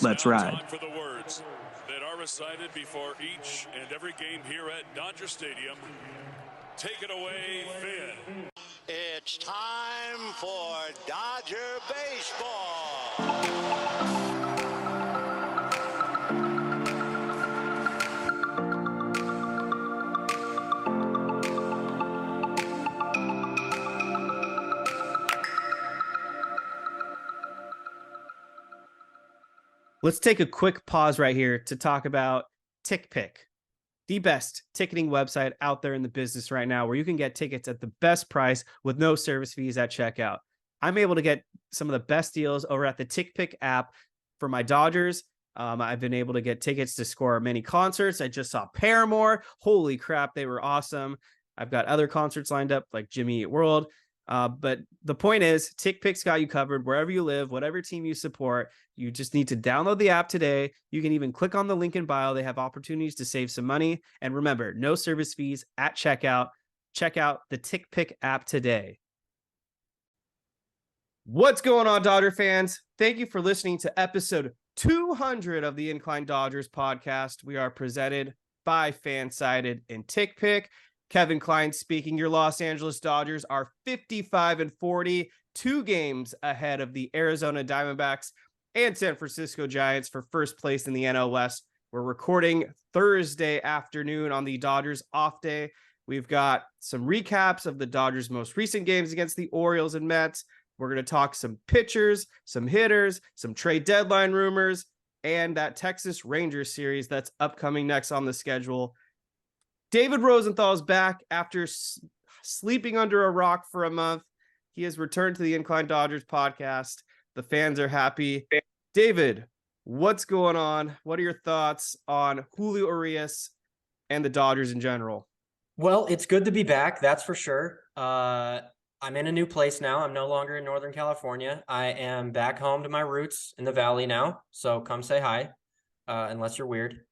Let's ride. Time for the words that are recited before each and every game here at Dodger Stadium. Take it away, Finn. It's time for Dodger baseball. Let's take a quick pause right here to talk about TickPick, the best ticketing website out there in the business right now, where you can get tickets at the best price with no service fees at checkout. I'm able to get some of the best deals over at the TickPick app for my Dodgers. I've been able to get tickets to score many concerts. I just saw Paramore. Holy crap, they were awesome. I've got other concerts lined up like Jimmy Eat World. But the point is, TickPick's got you covered wherever you live, whatever team you support. You just need to download the app today. You can even click on the link in bio. They have opportunities to save some money. And remember, no service fees at checkout. Check out the TickPick app today. What's going on, Dodger fans? Thank you for listening to episode 200 of the Incline Dodgers podcast. We are presented by FanSided and TickPick. Kevin Klein speaking. Your Los Angeles Dodgers are 55-40, 2 games ahead of the Arizona Diamondbacks and San Francisco Giants for first place in the NL West. We're recording Thursday afternoon on the Dodgers off day. We've got some recaps of the Dodgers' most recent games against the Orioles and Mets. We're going to talk some pitchers, some hitters, some trade deadline rumors, and that Texas Rangers series that's upcoming next on the schedule. David Rosenthal is back after sleeping under a rock for a month. He has returned to the Incline Dodgers podcast. The fans are happy. David, what's going on? What are your thoughts on Julio Urías and the Dodgers in general? Well, it's good to be back. That's for sure. I'm in a new place now. I'm no longer in Northern California. I am back home to my roots in the Valley now. So come say hi, unless you're weird.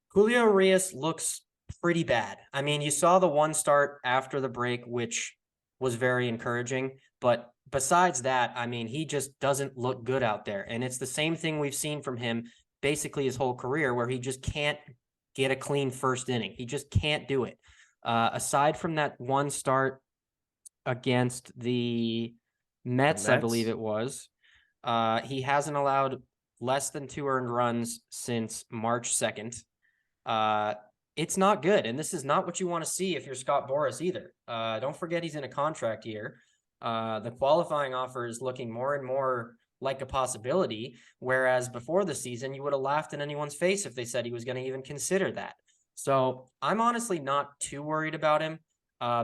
Julio Urías looks pretty bad. I mean, you saw the one start after the break, which was very encouraging. But besides that, I mean, he just doesn't look good out there. And it's the same thing we've seen from him basically his whole career, where he just can't get a clean first inning. He just can't do it. Aside from that one start against the Mets, I believe it was, he hasn't allowed less than 2 earned runs since March 2nd. It's not good. And this is not what you want to see if you're Scott Boras either. Don't forget he's in a contract year. The qualifying offer is looking more and more like a possibility, whereas before the season, you would have laughed in anyone's face if they said he was going to even consider that. So I'm honestly not too worried about him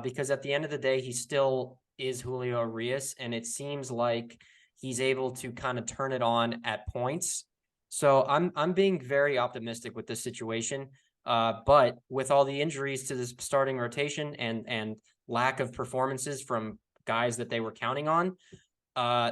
because at the end of the day, he still is Julio Urías, and it seems like he's able to kind of turn it on at points. So I'm being very optimistic with this situation. But with all the injuries to this starting rotation and lack of performances from guys that they were counting on,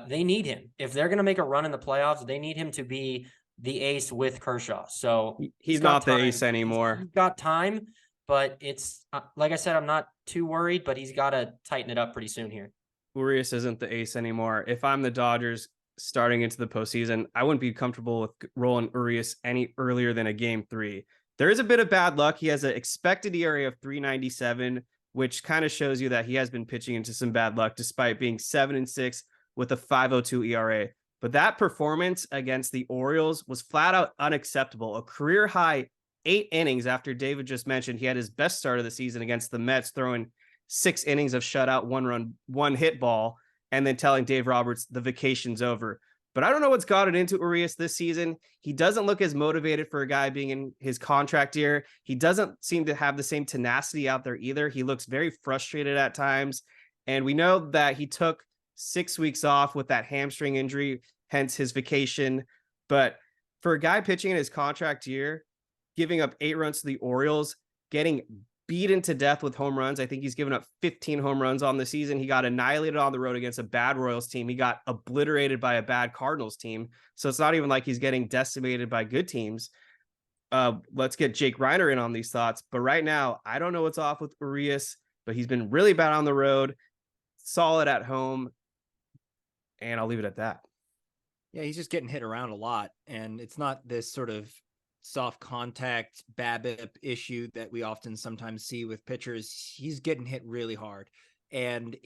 they need him. If they're going to make a run in the playoffs, they need him to be the ace with Kershaw. So he's not the ace anymore. He's got time, but it's like I said, I'm not too worried, but he's got to tighten it up pretty soon here. Urías isn't the ace anymore. If I'm the Dodgers starting into the postseason, I wouldn't be comfortable with rolling Urías any earlier than a game 3. There is a bit of bad luck. He has an expected ERA of 3.97, which kind of shows you that he has been pitching into some bad luck despite being 7-6 with a 5.02 ERA. But that performance against the Orioles was flat out unacceptable. A career high 8 innings after David just mentioned he had his best start of the season against the Mets, throwing 6 innings of shutout, 1-run, 1-hit ball, and then telling Dave Roberts the vacation's over. But I don't know what's gotten into Urías this season. He doesn't look as motivated for a guy being in his contract year. He doesn't seem to have the same tenacity out there either. He looks very frustrated at times. And we know that he took 6 weeks off with that hamstring injury, hence his vacation. But for a guy pitching in his contract year, giving up 8 runs to the Orioles, getting beaten to death with home runs. I think he's given up 15 home runs on the season. He got annihilated on the road against a bad Royals team. He got obliterated by a bad Cardinals team. So it's not even like he's getting decimated by good teams. Let's get Jake Reiner in on these thoughts. But right now, I don't know what's off with Urías, but he's been really bad on the road, solid at home. And I'll leave it at that. Yeah, he's just getting hit around a lot, and it's not this sort of soft contact BABIP issue that we often sometimes see with pitchers. He's getting hit really hard, and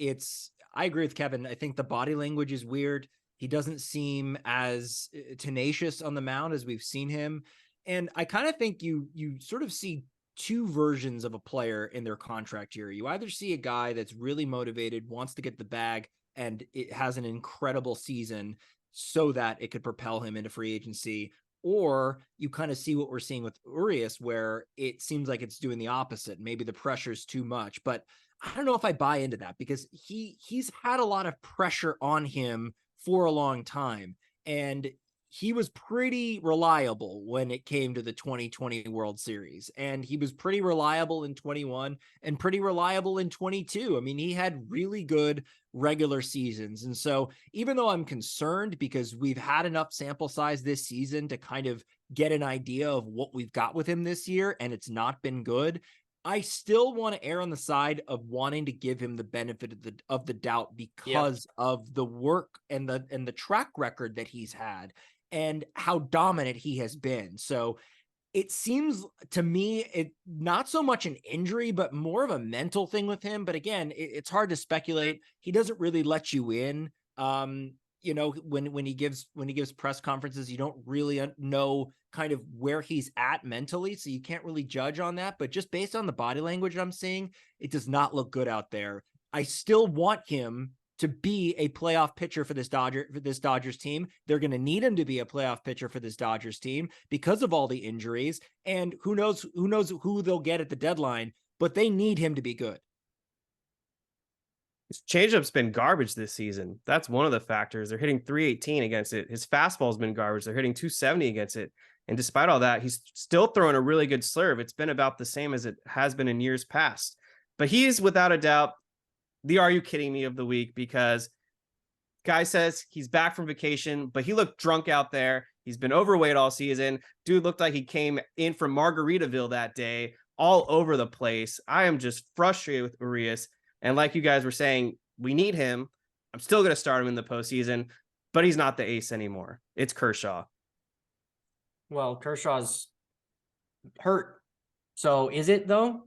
I agree with Kevin. I think the body language is weird. He doesn't seem as tenacious on the mound as we've seen him, and I kind of think you sort of see two versions of a player in their contract year. You either see a guy that's really motivated, wants to get the bag, and it has an incredible season so that it could propel him into free agency, or you kind of see what we're seeing with Urias, where it seems like it's doing the opposite. Maybe the pressure's too much, but I don't know if I buy into that, because he's had a lot of pressure on him for a long time, and he was pretty reliable when it came to the 2020 World Series, and he was pretty reliable in 21 and pretty reliable in 22. I mean, he had really good regular seasons. And so even though I'm concerned because we've had enough sample size this season to kind of get an idea of what we've got with him this year, and it's not been good, I still want to err on the side of wanting to give him the benefit of the doubt because of the work and the track record that he's had and how dominant he has been. So it seems to me it not so much an injury, but more of a mental thing with him. But again, it's hard to speculate. He doesn't really let you in. When he gives press conferences, you don't really know kind of where he's at mentally, so you can't really judge on that. But just based on the body language I'm seeing, it does not look good out there. I still want him to be a playoff pitcher for this Dodgers team. They're going to need him to be a playoff pitcher for this Dodgers team because of all the injuries, and who knows who they'll get at the deadline, but they need him to be good. His changeup's been garbage this season. That's one of the factors. They're hitting 318 against it. His fastball's been garbage. They're hitting 270 against it. And despite all that, he's still throwing a really good serve. It's been about the same as it has been in years past. But he's without a doubt the "are you kidding me" of the week, because guy says he's back from vacation, but he looked drunk out there. He's been overweight all season. Dude looked like he came in from Margaritaville that day, all over the place. I am just frustrated with Urias. And like you guys were saying, we need him. I'm still going to start him in the postseason, but he's not the ace anymore. It's Kershaw. Well, Kershaw's hurt. So is it though?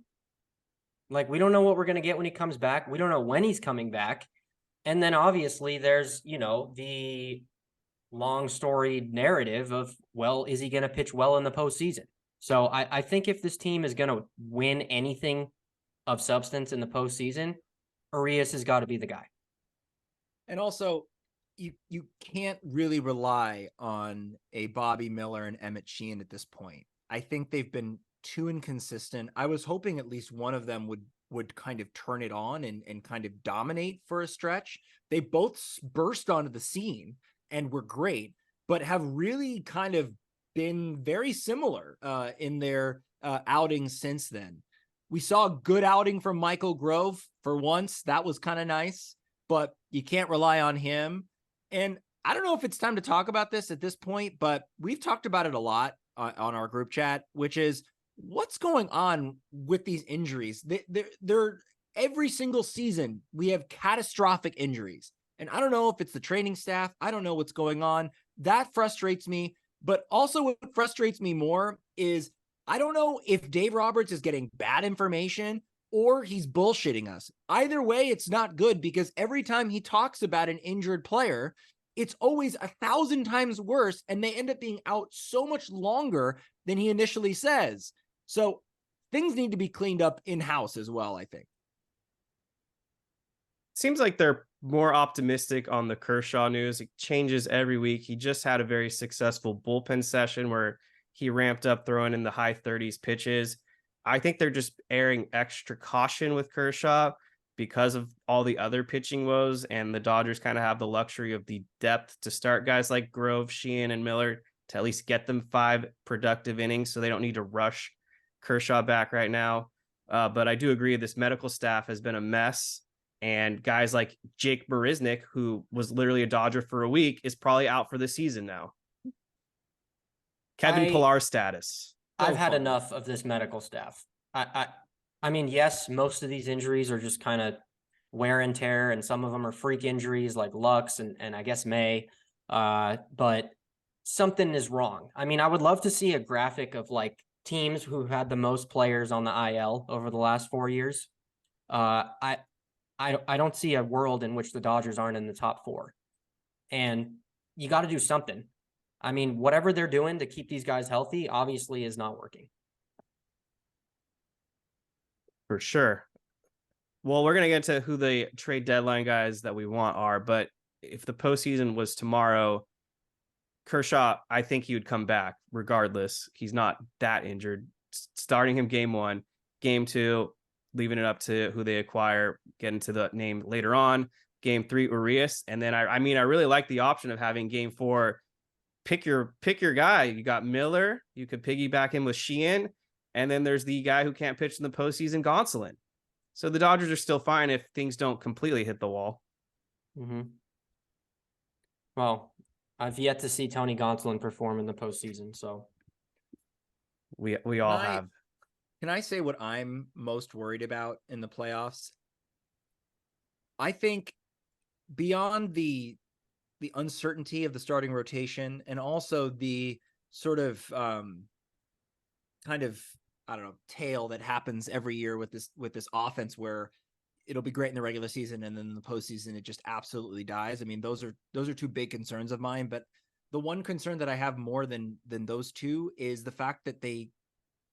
Like, we don't know what we're going to get when he comes back. We don't know when he's coming back. And then obviously there's, the long story narrative of, well, is he going to pitch well in the postseason? So I think if this team is going to win anything of substance in the postseason, Urias has got to be the guy. And also, you can't really rely on a Bobby Miller and Emmett Sheehan at this point. I think they've been too inconsistent. I was hoping at least one of them would kind of turn it on and kind of dominate for a stretch. They both burst onto the scene and were great, but have really kind of been very similar in their outings since then. We saw a good outing from Michael Grove for once. That was kind of nice, but you can't rely on him. And I don't know if it's time to talk about this at this point, but we've talked about it a lot on our group chat, which is what's going on with these injuries. They're every single season we have catastrophic injuries. And I don't know if it's the training staff. I don't know what's going on. That frustrates me. But also what frustrates me more is I don't know if Dave Roberts is getting bad information or he's bullshitting us. Either way, it's not good, because every time he talks about an injured player, it's always 1,000 times worse, and they end up being out so much longer than he initially says. So things need to be cleaned up in-house as well, I think. Seems like they're more optimistic on the Kershaw news. It changes every week. He just had a very successful bullpen session where he ramped up throwing in the high 30s pitches. I think they're just airing extra caution with Kershaw because of all the other pitching woes, and the Dodgers kind of have the luxury of the depth to start guys like Grove, Sheehan, and Miller to at least get them 5 productive innings, so they don't need to rush Kershaw back right now. But I do agree this medical staff has been a mess, and guys like Jake Marisnick, who was literally a Dodger for a week, is probably out for the season now. Kevin Pillar status. I've had enough of this medical staff. I mean, yes, most of these injuries are just kind of wear and tear, and some of them are freak injuries like Lux and I guess May. But something is wrong. I mean, I would love to see a graphic of like teams who had the most players on the IL over the last 4 years. I don't see a world in which the Dodgers aren't in the top 4. And you got to do something. I mean, whatever they're doing to keep these guys healthy obviously is not working. For sure. Well, we're going to get to who the trade deadline guys that we want are, but if the postseason was tomorrow, Kershaw, I think he would come back regardless. He's not that injured. Starting him game 1, game 2, leaving it up to who they acquire, getting to the name later on. Game 3, Urias. And then I really like the option of having game 4, pick your guy. You got Miller, you could piggyback him with Sheehan, and then there's the guy who can't pitch in the postseason, Gonsolin. So the Dodgers are still fine if things don't completely hit the wall. Mm-hmm. Well, I've yet to see Tony Gonsolin perform in the postseason, so we all have. Can I say what I'm most worried about in the playoffs? I think beyond the uncertainty of the starting rotation and also the sort of kind of, I don't know, tale that happens every year with this offense where it'll be great in the regular season and then in the postseason it just absolutely dies. I mean, those are two big concerns of mine, but the one concern that I have more than those two is the fact that they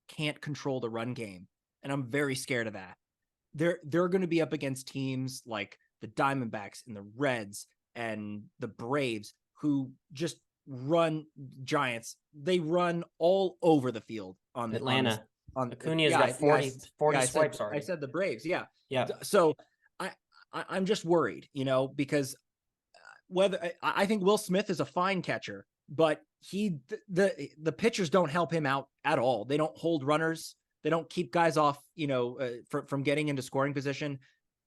can't control the run game, and I'm very scared of that. They're going to be up against teams like the Diamondbacks and the Reds and the Braves, who just run Giants. They run all over the field on Atlanta. On Acuna's got 40 swipes already. I said the Braves. Yeah. Yeah. So I'm just worried, because I think Will Smith is a fine catcher, but the pitchers don't help him out at all. They don't hold runners. They don't keep guys off, from getting into scoring position.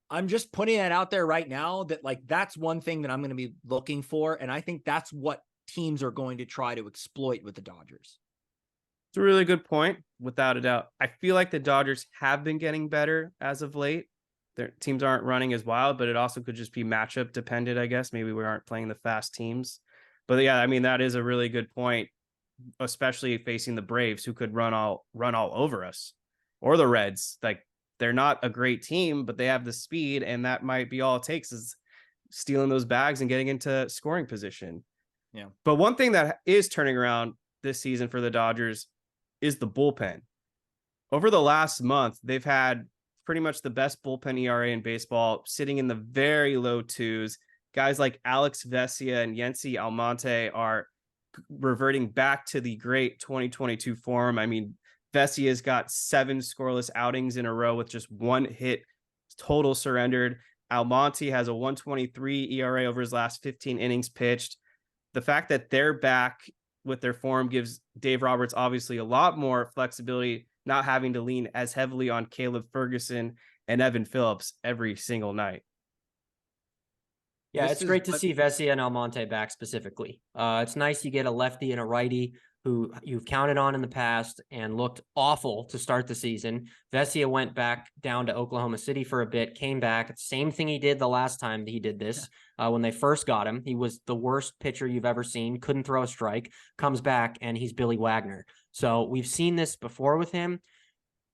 I'm just putting that out there right now that that's one thing that I'm going to be looking for. And I think that's what teams are going to try to exploit with the Dodgers. It's a really good point, without a doubt. I feel like the Dodgers have been getting better as of late. Their teams aren't running as wild, but it also could just be matchup dependent, I guess. Maybe we aren't playing the fast teams. But yeah, I mean, that is a really good point, especially facing the Braves, who could run all over us, or the Reds. They're not a great team, but they have the speed, and that might be all it takes is stealing those bags and getting into scoring position. Yeah. But one thing that is turning around this season for the Dodgers is the bullpen. Over the last month, they've had pretty much the best bullpen ERA in baseball, sitting in the very low 2s. Guys like Alex Vesia and Yency Almonte are reverting back to the great 2022 form. I mean, Vesia's got 7 scoreless outings in a row with just 1 hit total surrendered. Almonte has a 1.23 ERA over his last 15 innings pitched. The fact that they're back with their form gives Dave Roberts obviously a lot more flexibility, not having to lean as heavily on Caleb Ferguson and Evan Phillips every single night. Yeah, it's great to see Vesia and Almonte back specifically. It's nice you get a lefty and a righty who you've counted on in the past and looked awful to start the season. Vesia went back down to Oklahoma City for a bit, came back. Same thing he did the last time he did this. When they first got him, he was the worst pitcher you've ever seen, couldn't throw a strike, comes back, and he's Billy Wagner. So we've seen this before with him.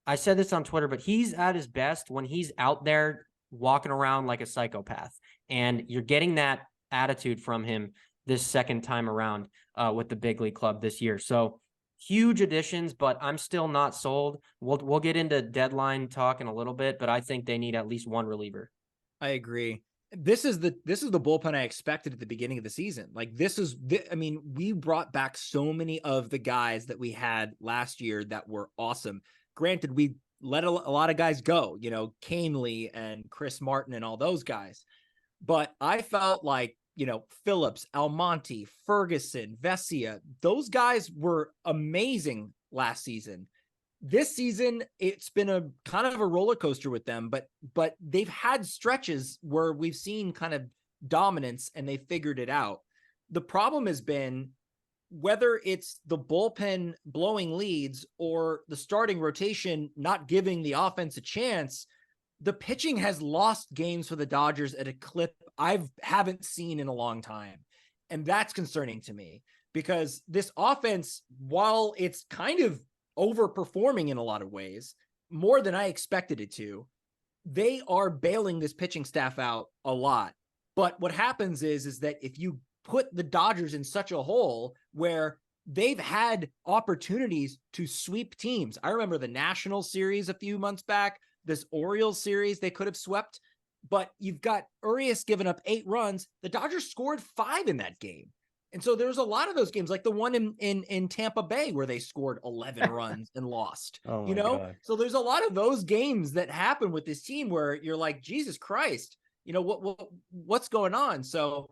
I said this on Twitter, but he's at his best when he's out there walking around like a psychopath. And you're getting that attitude from him this second time around with the big league club this year. So huge additions, but I'm still not sold. We'll get into deadline talk in a little bit, but I think they need at least one reliever. I agree. This is the bullpen I expected at the beginning of the season. We brought back so many of the guys that we had last year that were awesome. Granted, we let a lot of guys go, Canely and Chris Martin and all those guys. But I felt like, Phillips, Almonte, Ferguson, Vesia, those guys were amazing last season. This season, it's been a kind of a roller coaster with them, but they've had stretches where we've seen kind of dominance and they figured it out. The problem has been whether it's the bullpen blowing leads or the starting rotation not giving the offense a chance, the pitching has lost games for the Dodgers at a clip I haven't seen in a long time. And that's concerning to me because this offense, while it's kind of overperforming in a lot of ways, more than I expected it to, they are bailing this pitching staff out a lot. But what happens is that if you put the Dodgers in such a hole where they've had opportunities to sweep teams. I remember the National Series a few months back, this Orioles series they could have swept, but you've got Urias giving up 8 runs. The Dodgers scored 5 in that game. And so there's a lot of those games, like the one in Tampa Bay where they scored 11 runs and lost, Oh my God. So there's a lot of those games that happen with this team where you're like, Jesus Christ, what's going on? So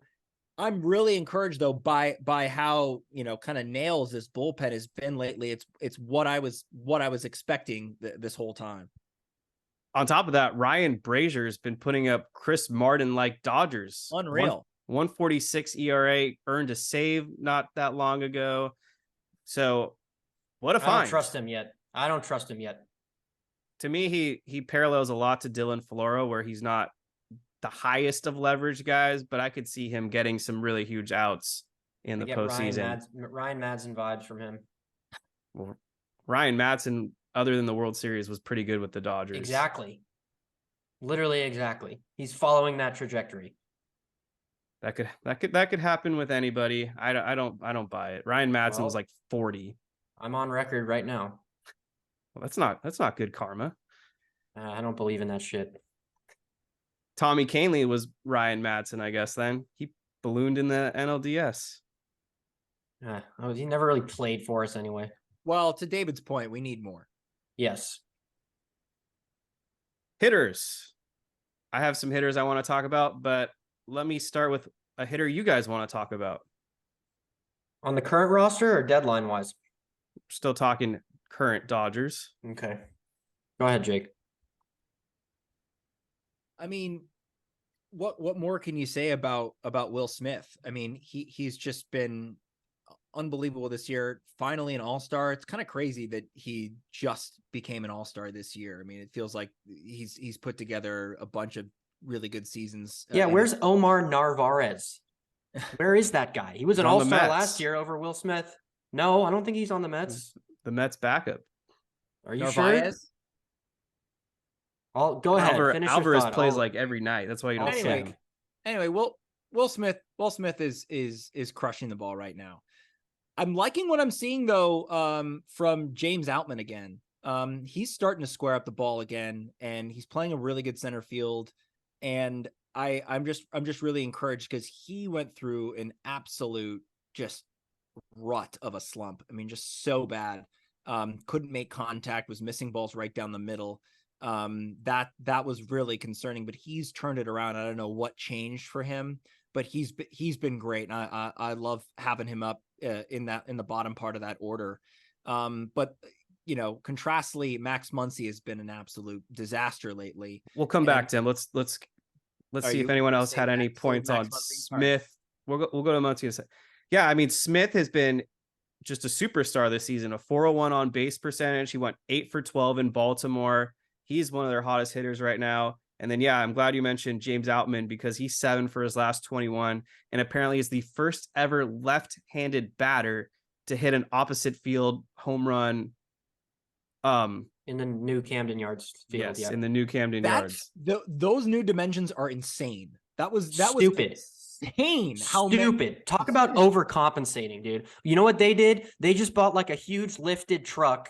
I'm really encouraged though by how, kind of nails this bullpen has been lately. It's what I was expecting this whole time. On top of that, Ryan Brazier's been putting up Chris Martin like Dodgers. Unreal. 146 ERA, earned a save not that long ago. So what a find. I don't trust him yet. To me, he parallels a lot to Dylan Floro, where he's not the highest of leverage guys, but I could see him getting some really huge outs in the postseason. Ryan Madsen vibes from him. Well, Ryan Madsen, other than the World Series, was pretty good with the Dodgers. Exactly. Literally exactly. He's following that trajectory. That could happen with anybody. I don't buy it. Ryan Madsen was like 40. I'm on record right now. Well, that's not good karma. I don't believe in that shit. Tommy Kahnle was Ryan Madsen, I guess. Then he ballooned in the NLDS. He never really played for us anyway. Well, to David's point, we need more. Yes. Hitters. I have some hitters I want to talk about, but let me start with a hitter you guys want to talk about. On the current roster or deadline wise? Still talking current Dodgers. Okay. Go ahead, Jake. I mean, what more can you say about Will Smith? I mean, he's just been unbelievable this year. Finally an all-star. It's kind of crazy that he just became an all-star this year. I mean, it feels like he's put together a bunch of really good seasons. Yeah, where's Omar Narvaez? Where is that guy? He was an all-star last year over Will Smith. No, I don't think he's on the Mets. The Mets backup. Are you Narvaez? sure? Go ahead. Alvarez plays like every night. That's why you don't see him. Anyway, Will Smith is crushing the ball right now. I'm liking what I'm seeing though from James Outman again. He's starting to square up the ball again, and he's playing a really good center field. And I'm just really encouraged because he went through an absolute just rut of a slump. I mean, just so bad. Couldn't make contact, was missing balls right down the middle. That was really concerning, but he's turned it around. I don't know what changed for him, but he's been great. And I love having him up in the bottom part of that order. But contrastly, Max Muncy has been an absolute disaster lately. We'll come back to him. Let's see if anyone else had any points on Smith. We'll go to Muncy in a second. Yeah, I mean, Smith has been just a superstar this season. A 401 on base percentage. He went 8 for 12 in Baltimore. He's one of their hottest hitters right now. And then, yeah, I'm glad you mentioned James Outman because he's 7 for his last 21 and apparently is the first ever left-handed batter to hit an opposite field home run. In the new Camden Yards field. Yes, yeah. In the new Camden Yards. Those new dimensions are insane. That was stupid. Insane. Stupid. Talk about overcompensating, dude. You know what they did? They just bought like a huge lifted truck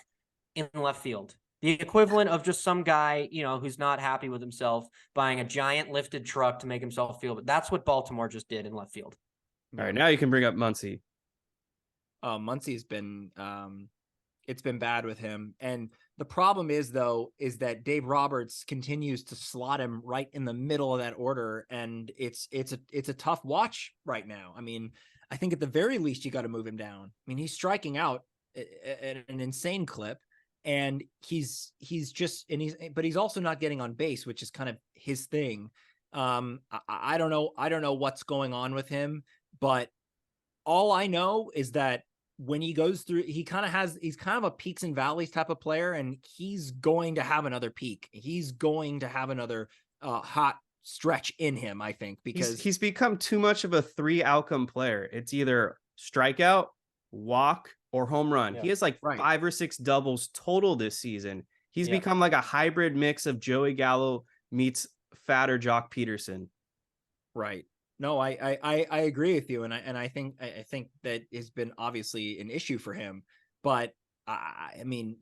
in left field. The equivalent of just some guy, who's not happy with himself buying a giant lifted truck to make himself feel. But that's what Baltimore just did in left field. All right, now you can bring up Muncy. Muncy's been it's been bad with him. And the problem is that Dave Roberts continues to slot him right in the middle of that order. And it's a tough watch right now. I mean, I think at the very least, you got to move him down. I mean, he's striking out at an insane clip. And he's also not getting on base, which is kind of his thing. I don't know what's going on with him, but all I know is that when he goes through, he's kind of a peaks and valleys type of player, and he's going to have another peak. He's going to have another hot stretch in him, I think, because he's become too much of a 3 outcome player. It's either strikeout, walk, or home run. Yeah. He has like Right. 5 or 6 doubles total this season. He's Yeah. become like a hybrid mix of Joey Gallo meets fatter Jock Peterson. right. No, I agree with you, and I think that has been obviously an issue for him. But I mean,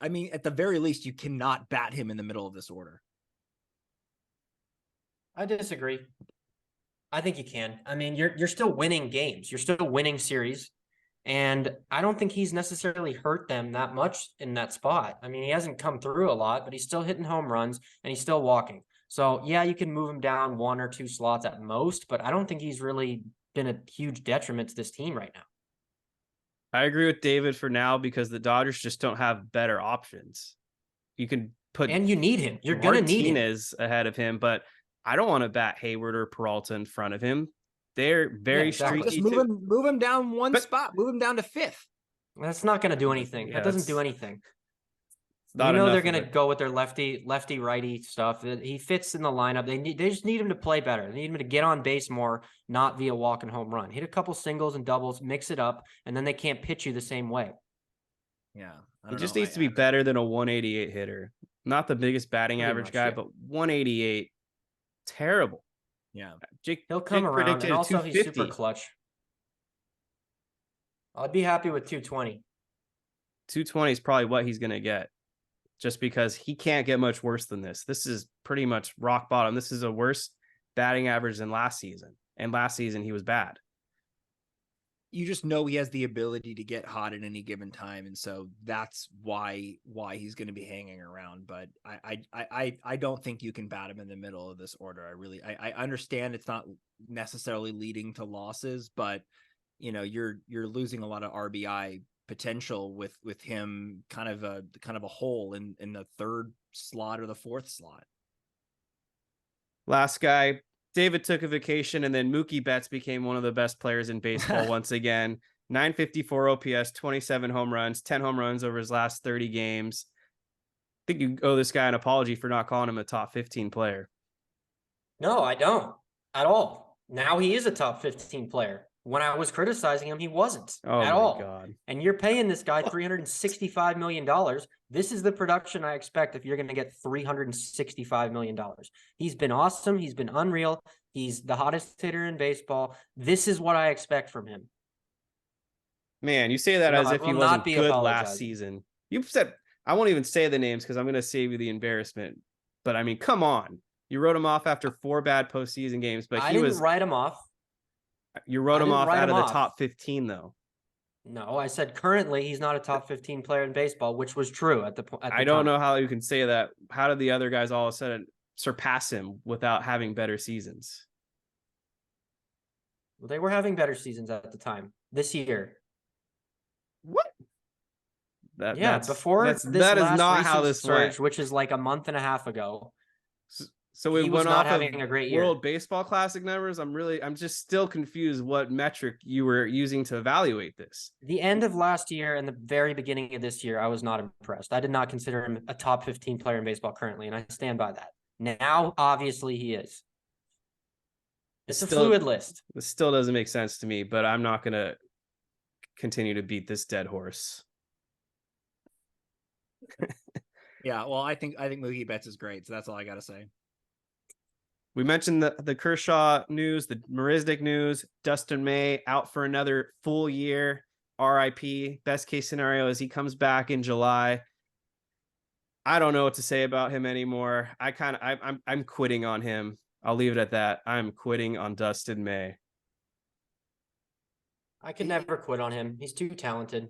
I mean, at the very least, you cannot bat him in the middle of this order. I disagree. I think you can. I mean, you're still winning games. You're still winning series. And I don't think he's necessarily hurt them that much in that spot. I mean, he hasn't come through a lot, but he's still hitting home runs and he's still walking. So yeah, you can move him down 1 or 2 slots at most, but I don't think he's really been a huge detriment to this team right now. I agree with David for now because the Dodgers just don't have better options. You can put And you need him. You're going to need him. Martinez ahead of him, but I don't want to bat Hayward or Peralta in front of him. They're very exactly. streaky. Just move him down one spot. Move him down to 5th. That's not going to do anything. Yeah, that doesn't do anything. Not you know enough they're of going to it. go with their lefty righty stuff. He fits in the lineup. They just need him to play better. They need him to get on base more, not via walk and home run. Hit a couple singles and doubles, mix it up, and then they can't pitch you the same way. Yeah, He just needs to be better than a 188 hitter. Not the biggest batting Pretty average much, guy, yeah. but 188, terrible. Yeah, He'll come around, predicted and also he's 250. super clutch. I'd be happy with 220. 220 is probably what he's going to get, just because he can't get much worse than this. This is pretty much rock bottom. This is a worse batting average than last season. And last season he was bad. you just know he has the ability to get hot at any given time, and so that's why he's going to be hanging around. But I don't think you can bat him in the middle of this order. I understand it's not necessarily leading to losses, but you know you're losing a lot of RBI potential with him kind of a hole in the 3rd slot or the 4th slot. Last guy, David took a vacation, and then Mookie Betts became one of the best players in baseball once again. 954 OPS, 27 home runs, 10 home runs over his last 30 games. I think you owe this guy an apology for not calling him a top 15 player. No, I don't at all. Now he is a top 15 player. When I was criticizing him, he wasn't at all. God. And you're paying this guy $365 million. This is the production I expect if you're going to get $365 million. He's been awesome. He's been unreal. He's the hottest hitter in baseball. This is what I expect from him. Man, you say that No, as I if he will wasn't not be good last apologizing. season. You said, I won't even say the names because I'm going to save you the embarrassment. But I mean, come on. You wrote him off after 4 bad postseason games, but I he didn't was. write him off. You wrote I him didn't off write out him of the off. top 15, though. No, I said currently he's not a top 15 player in baseball, which was true at the point. I don't know how you can say that. How did the other guys all of a sudden surpass him without having better seasons? Well, they were having better seasons at the time this year. What? Before that is last not how recent this surge, went. which is like a month and a half ago. So we he was went not off having of a great year. World Baseball Classic numbers. I'm just still confused what metric you were using to evaluate this. The end of last year and the very beginning of this year, I was not impressed. I did not consider him a top 15 player in baseball currently, and I stand by that. Now, obviously, he is. It's a fluid list. This still doesn't make sense to me, but I'm not going to continue to beat this dead horse. Yeah, well, I think Mookie Betts is great, so that's all I got to say. We mentioned the Kershaw news, the Marisnik news. Dustin May out for another full year. RIP. Best case scenario is he comes back in July. I don't know what to say about him anymore. I'm quitting on him. I'll leave it at that. I'm quitting on Dustin May. I could never quit on him. He's too talented.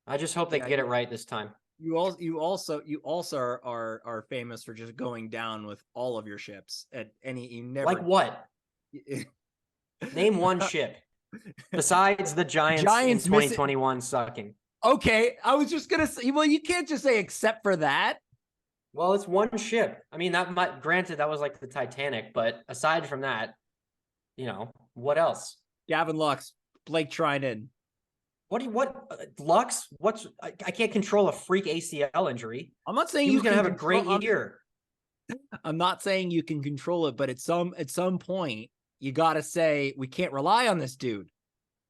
I just hope they get it right this time. You also are famous for just going down with all of your ships at any. You never Like what? Name one ship besides the Giants in 2021 sucking. Okay, I was just gonna say. Well, you can't just say except for that. Well, it's one ship. I mean, granted, that was like the Titanic, but aside from that, what else? Gavin Lux, Blake Trinan. Lux? I can't control a freak ACL injury. I'm not saying He you was going to can have a great year. I'm not saying you can control it, but at some point you got to say we can't rely on this dude.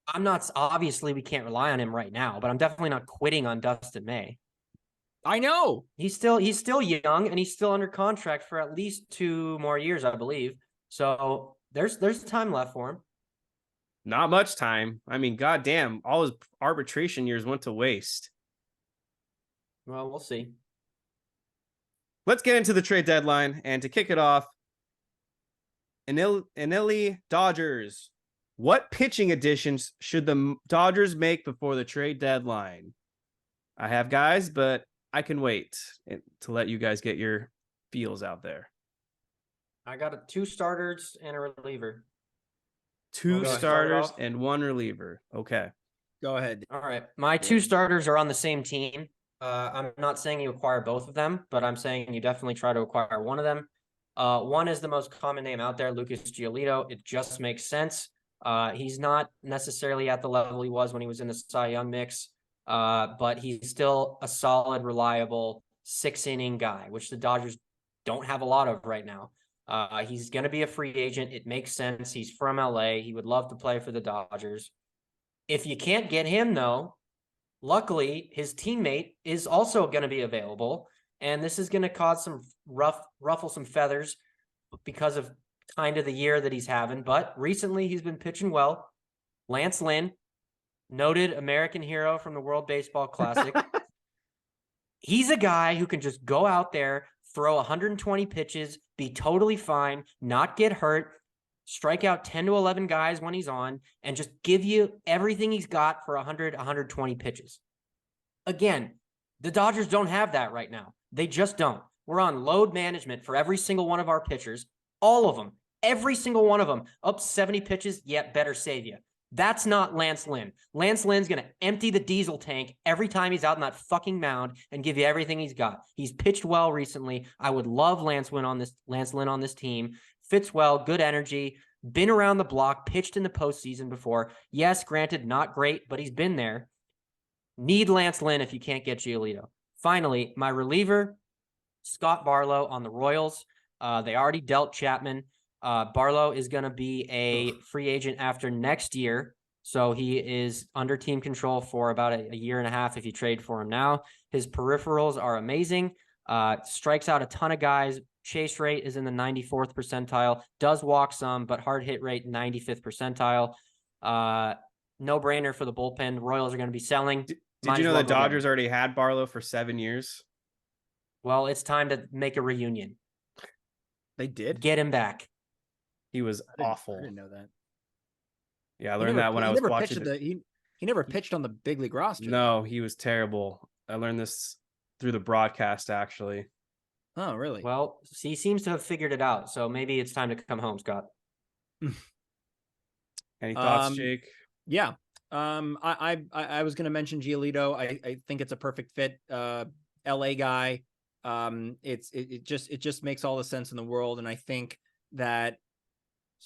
I'm not, obviously we can't rely on him right now, but I'm definitely not quitting on Dustin May. I know He's still young and he's still under contract for at least 2 more years, I believe. So there's time left for him. Not much time. I mean, goddamn, all his arbitration years went to waste. Well, we'll see. Let's get into the trade deadline. And to kick it off, Anili Dodgers. What pitching additions should the Dodgers make before the trade deadline? I have guys, but I can wait to let you guys get your feels out there. I got 2 starters and a reliever. 2 starters and 1 reliever. Okay. Go ahead. All right. My 2 starters are on the same team. I'm not saying you acquire both of them, but I'm saying you definitely try to acquire one of them. One is the most common name out there, Lucas Giolito. It just makes sense. He's not necessarily at the level he was when he was in the Cy Young mix, but he's still a solid, reliable 6-inning guy, which the Dodgers don't have a lot of right now. He's going to be a free agent. It makes sense. He's from LA. He would love to play for the Dodgers. If you can't get him, though, luckily his teammate is also going to be available. And this is going to cause some ruffle some feathers because of kind of the year that he's having. But recently he's been pitching well. Lance Lynn, noted American hero from the World Baseball Classic. He's a guy who can just go out there, throw 120 pitches, be totally fine, not get hurt, strike out 10 to 11 guys when he's on, and just give you everything he's got for 100, 120 pitches. Again, the Dodgers don't have that right now. They just don't. We're on load management for every single one of our pitchers. All of them. Every single one of them. Up 70 pitches, yet better save you. That's not Lance Lynn. Lance Lynn's going to empty the diesel tank every time he's out on that fucking mound and give you everything he's got. He's pitched well recently. I would love Lance Lynn on this team. Fits well, good energy, been around the block, pitched in the postseason before. Yes, granted, not great, but he's been there. Need Lance Lynn if you can't get Giolito. Finally, my reliever, Scott Barlow on the Royals. They already dealt Chapman. Barlow is going to be a free agent after next year. So he is under team control for about a year and a half if you trade for him now. His peripherals are amazing. Strikes out a ton of guys. Chase rate is in the 94th percentile. Does walk some, but hard hit rate 95th percentile. No brainer for the bullpen. Royals are going to be selling. Did you know the Dodgers already had Barlow for 7 years? Well, it's time to make a reunion. They did? Get him back. He was awful. I didn't know that. Yeah, I learned that when I was watching. He never pitched on the big league roster. No, he was terrible. I learned this through the broadcast, actually. Oh, really? Well, he seems to have figured it out. So maybe it's time to come home, Scott. Any thoughts, Jake? Yeah. I was going to mention Giolito. I think it's a perfect fit. LA guy. It just makes all the sense in the world. And I think that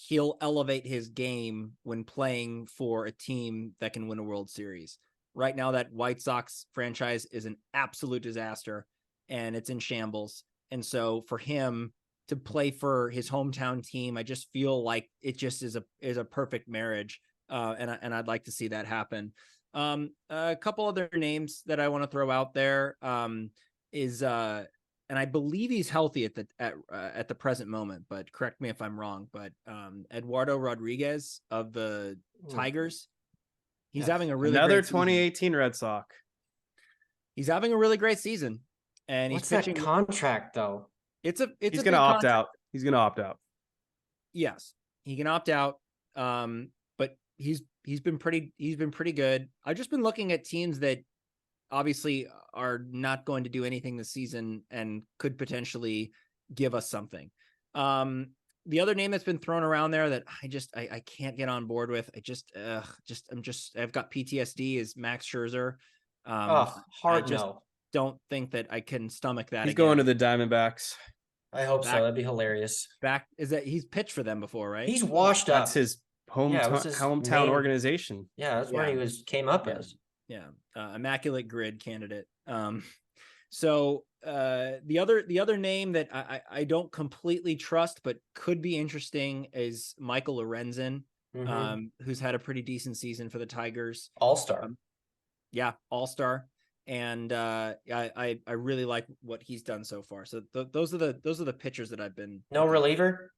he'll elevate his game when playing for a team that can win a World Series. Right now, that White Sox franchise is an absolute disaster and it's in shambles. And so for him to play for his hometown team, I just feel like it just is a perfect marriage. And I'd like to see that happen. A couple other names that I want to throw out there is and I believe he's healthy at the present moment, but correct me if I'm wrong. But Eduardo Rodriguez of the Tigers, he's having a really another great 2018 Red Sox. He's having a really great season, and What's he's pitching. that contract though? He's going to opt out. He's going to opt out. Yes, he can opt out. But he's been pretty good. I've just been looking at teams that obviously are not going to do anything this season and could potentially give us something. The other name that's been thrown around there that I can't get on board with. I've got PTSD is Max Scherzer. Don't think that I can stomach that. He's going to the Diamondbacks. I hope so. That'd be hilarious. He's pitched for them before, right? He's washed up. That's his hometown organization. Yeah, that's where he came up as. Yeah, immaculate grid candidate. So the other name that I don't completely trust but could be interesting is Michael Lorenzen, who's had a pretty decent season for the Tigers. All-star. Yeah, all-star. And I really like what he's done so far. So those are the pitchers that I've been. No reliever?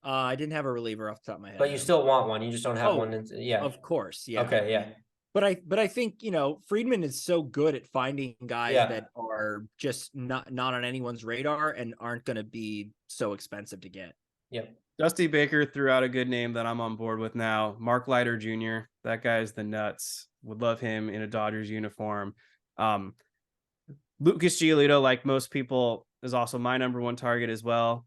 I didn't have a reliever off the top of my head. But you still want one. You just don't have one. Yeah. Of course. Yeah. Okay. Yeah. But I think, Friedman is so good at finding guys that are just not on anyone's radar and aren't going to be so expensive to get. Yep. Dusty Baker threw out a good name that I'm on board with now. Mark Leiter Jr. That guy's the nuts. Would love him in a Dodgers uniform. Lucas Giolito, like most people, is also my number one target as well.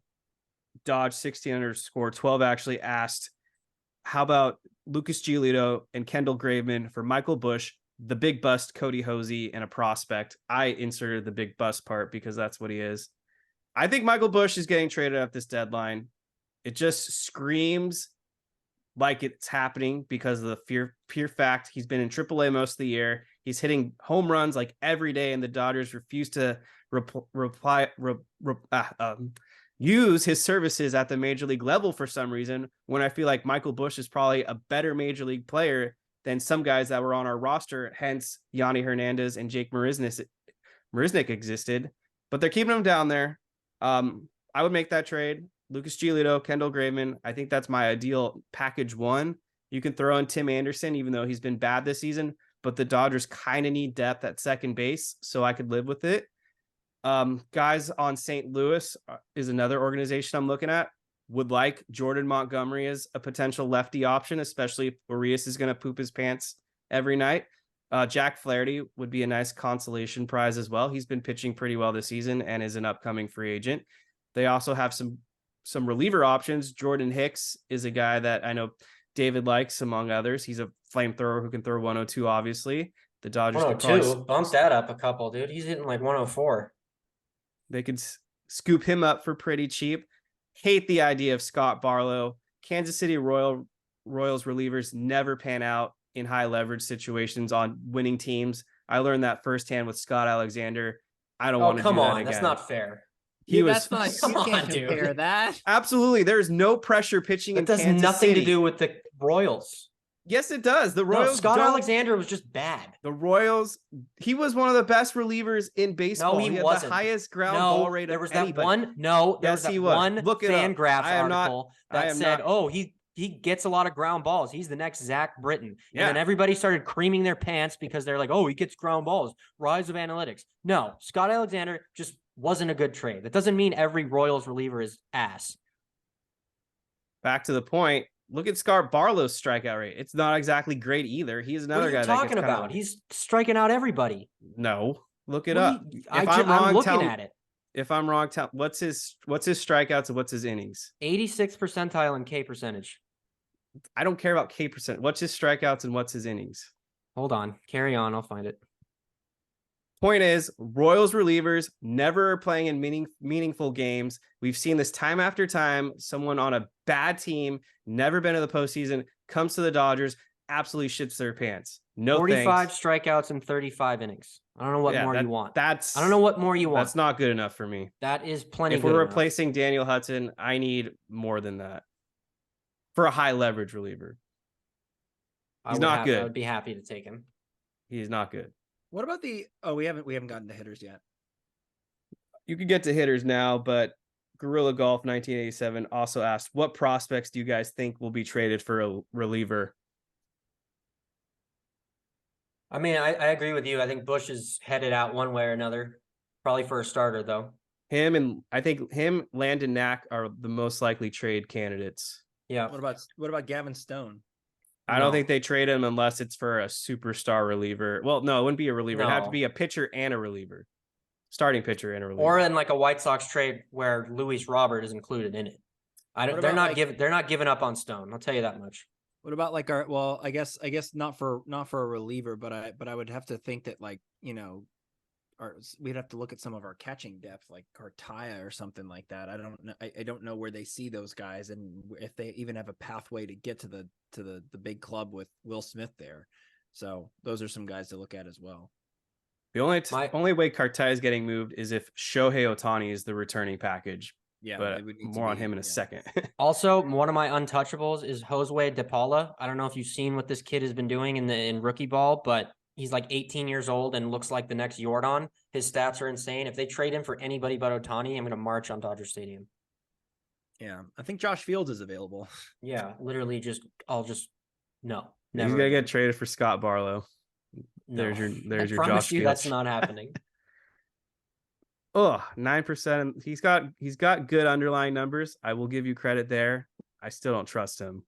Dodge 16_12 actually asked, how about Lucas Giolito and Kendall Graveman for Michael Busch, the big bust Cody Hosey, and a prospect? I inserted the big bust part because that's what he is. I think Michael Busch is getting traded at this deadline. It just screams like it's happening because of the pure fact he's been in AAA most of the year. He's hitting home runs like every day, and the Dodgers refuse to use his services at the major league level for some reason, when I feel like Michael Busch is probably a better major league player than some guys that were on our roster. Hence, Yanni Hernandez and Jake Marisnick existed, but they're keeping him down there. I would make that trade. Lucas Giolito, Kendall Graveman. I think that's my ideal package one. You can throw in Tim Anderson, even though he's been bad this season, but the Dodgers kind of need depth at second base, so I could live with it. Guys on St. Louis is another organization I'm looking at. Would like Jordan Montgomery as a potential lefty option, especially if Urías is going to poop his pants every night. Jack Flaherty would be a nice consolation prize as well. He's been pitching pretty well this season and is an upcoming free agent. They also have some reliever options. Jordan Hicks is a guy that I know David likes, among others. He's a flamethrower who can throw 102, obviously. The Dodgers 102, bump that up a couple, dude. He's hitting like 104. They could scoop him up for pretty cheap. Hate the idea of Scott Barlow. Kansas City Royals relievers never pan out in high leverage situations on winning teams. I learned that firsthand with Scott Alexander. I don't want to do that again. Come on, that's not fair. That's not. You can't compare that. Absolutely, there's no pressure pitching in Kansas City. That does nothing to do with the Royals. Yes, it does. The Royals. Scott Alexander was just bad. The Royals. He was one of the best relievers in baseball. No, he had wasn't. the highest ground ball rate. There was of anybody. that one. No, there was that one FanGraphs article that said, "Oh, he gets a lot of ground balls. He's the next Zach Britton." And then everybody started creaming their pants because they're like, "Oh, he gets ground balls. Rise of analytics." No, Scott Alexander just wasn't a good trade. That doesn't mean every Royals reliever is ass. Back to the point. Look at Scott Barlow's strikeout rate. It's not exactly great either. He's another guy. What are you talking about? He's striking out everybody. No, look it up. I'm looking at it. If I'm wrong, what's his strikeouts and what's his innings? 86th percentile in K percentage. I don't care about K percent. What's his strikeouts and what's his innings? Hold on. Carry on. I'll find it. Point is, Royals relievers never are playing in meaningful games. We've seen this time after time. Someone on a bad team, never been to the postseason, comes to the Dodgers, absolutely shits their pants. No 45 thanks. strikeouts in 35 innings. I don't know what more you want. I don't know what more you want. That's not good enough for me. That is plenty good. If we're replacing Daniel Hudson, I need more than that for a high leverage reliever. He's not good. I would be happy to take him. He's not good. What about we haven't gotten to hitters yet. You could get to hitters now, but Gorilla Golf 1987 also asked, what prospects do you guys think will be traded for a reliever? I mean, I agree with you. I think Busch is headed out one way or another, probably for a starter though. I think Landon Knack are the most likely trade candidates. Yeah. What about Gavin Stone? I don't think they trade him unless it's for a superstar reliever. Well, no, it wouldn't be a reliever. It'd have to be a pitcher and a reliever. Starting pitcher and a reliever. Or in like a White Sox trade where Luis Robert is included in it. They're not giving up on Stone. I'll tell you that much. What about like I guess not for a reliever, but I would have to think that we'd have to look at some of our catching depth, like Cartaya or something like that. I don't know. I don't know where they see those guys and if they even have a pathway to get to the big club with Will Smith there. So those are some guys to look at as well. The only way Cartaya is getting moved is if Shohei Ohtani is the returning package. Yeah, but more on him in a second. Also, one of my untouchables is Josue De Paula. I don't know if you've seen what this kid has been doing in rookie ball, but he's like 18 years old and looks like the next Jordan. His stats are insane. If they trade him for anybody but Ohtani, I'm going to march on Dodger Stadium. Yeah, I think Josh Fields is available. Yeah, literally no. Never. He's going to get traded for Scott Barlow. No. There's your promise Josh you Fields. that's not happening. 9%. He's got good underlying numbers. I will give you credit there. I still don't trust him.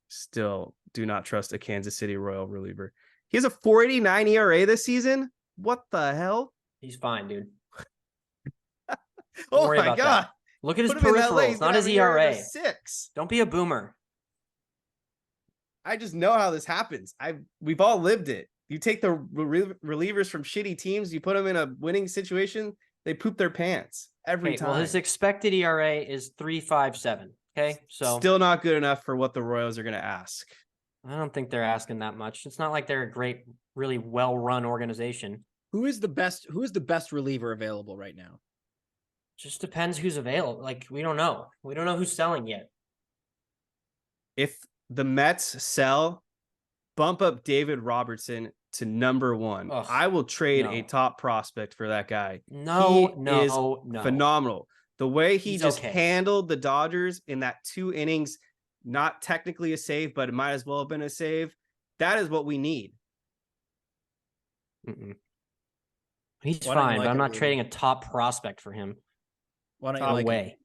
Still do not trust a Kansas City Royal reliever. He has a 4.89 ERA this season. What the hell? He's fine, dude. Oh my God. That. Look at his peripherals, not his ERA. 6. Don't be a boomer. I just know how this happens. We've all lived it. You take the relievers from shitty teams, you put them in a winning situation, they poop their pants every time. Well, his expected ERA is 3.57. Okay, so still not good enough for what the Royals are going to ask. I don't think they're asking that much. It's not like they're a great, really well-run organization. Who is the best reliever available right now? Just depends who's available. Like, we don't know. We don't know who's selling yet. If the Mets sell, bump up David Robertson to number 1. Ugh, I will trade a top prospect for that guy. No. Phenomenal. The way he's just okay. handled the Dodgers in that 2 innings, not technically a save, but it might as well have been a save. That is what we need. He's fine, but I'm not trading a top prospect for him. Why don't you like way.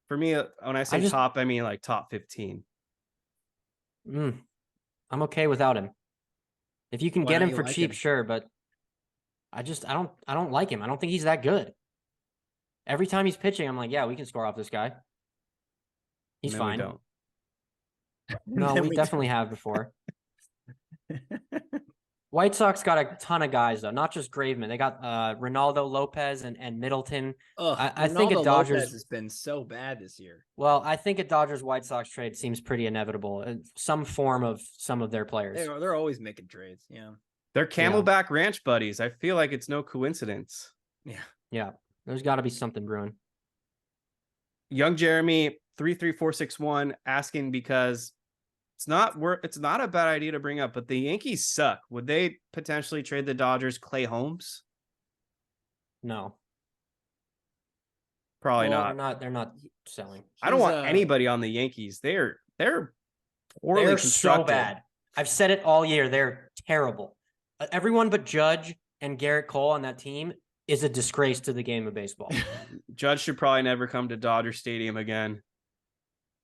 For me, when I say top, I mean like top 15. I'm okay without him. If you can get him for cheap, sure, but I don't like him. I don't think he's that good. Every time he's pitching, I'm like, yeah, we can score off this guy. He's fine. We don't. No, we definitely have before. White Sox got a ton of guys, though, not just Graveman. They got Ronaldo Lopez and Middleton. I think a Dodgers Lopez has been so bad this year. Well, I think a Dodgers White Sox trade seems pretty inevitable. Some form of some of their players. They're always making trades. Yeah. They're Camelback Ranch buddies. I feel like it's no coincidence. Yeah. There's got to be something brewing. Young Jeremy 33461 asking because it's not a bad idea to bring up, but the Yankees suck. Would they potentially trade the Dodgers Clay Holmes? No. Probably not. They're not selling. I don't want anybody on the Yankees. They're poorly constructed. So bad. I've said it all year. They're terrible. Everyone but Judge and Garrett Cole on that team is a disgrace to the game of baseball. Judge should probably never come to Dodger Stadium again.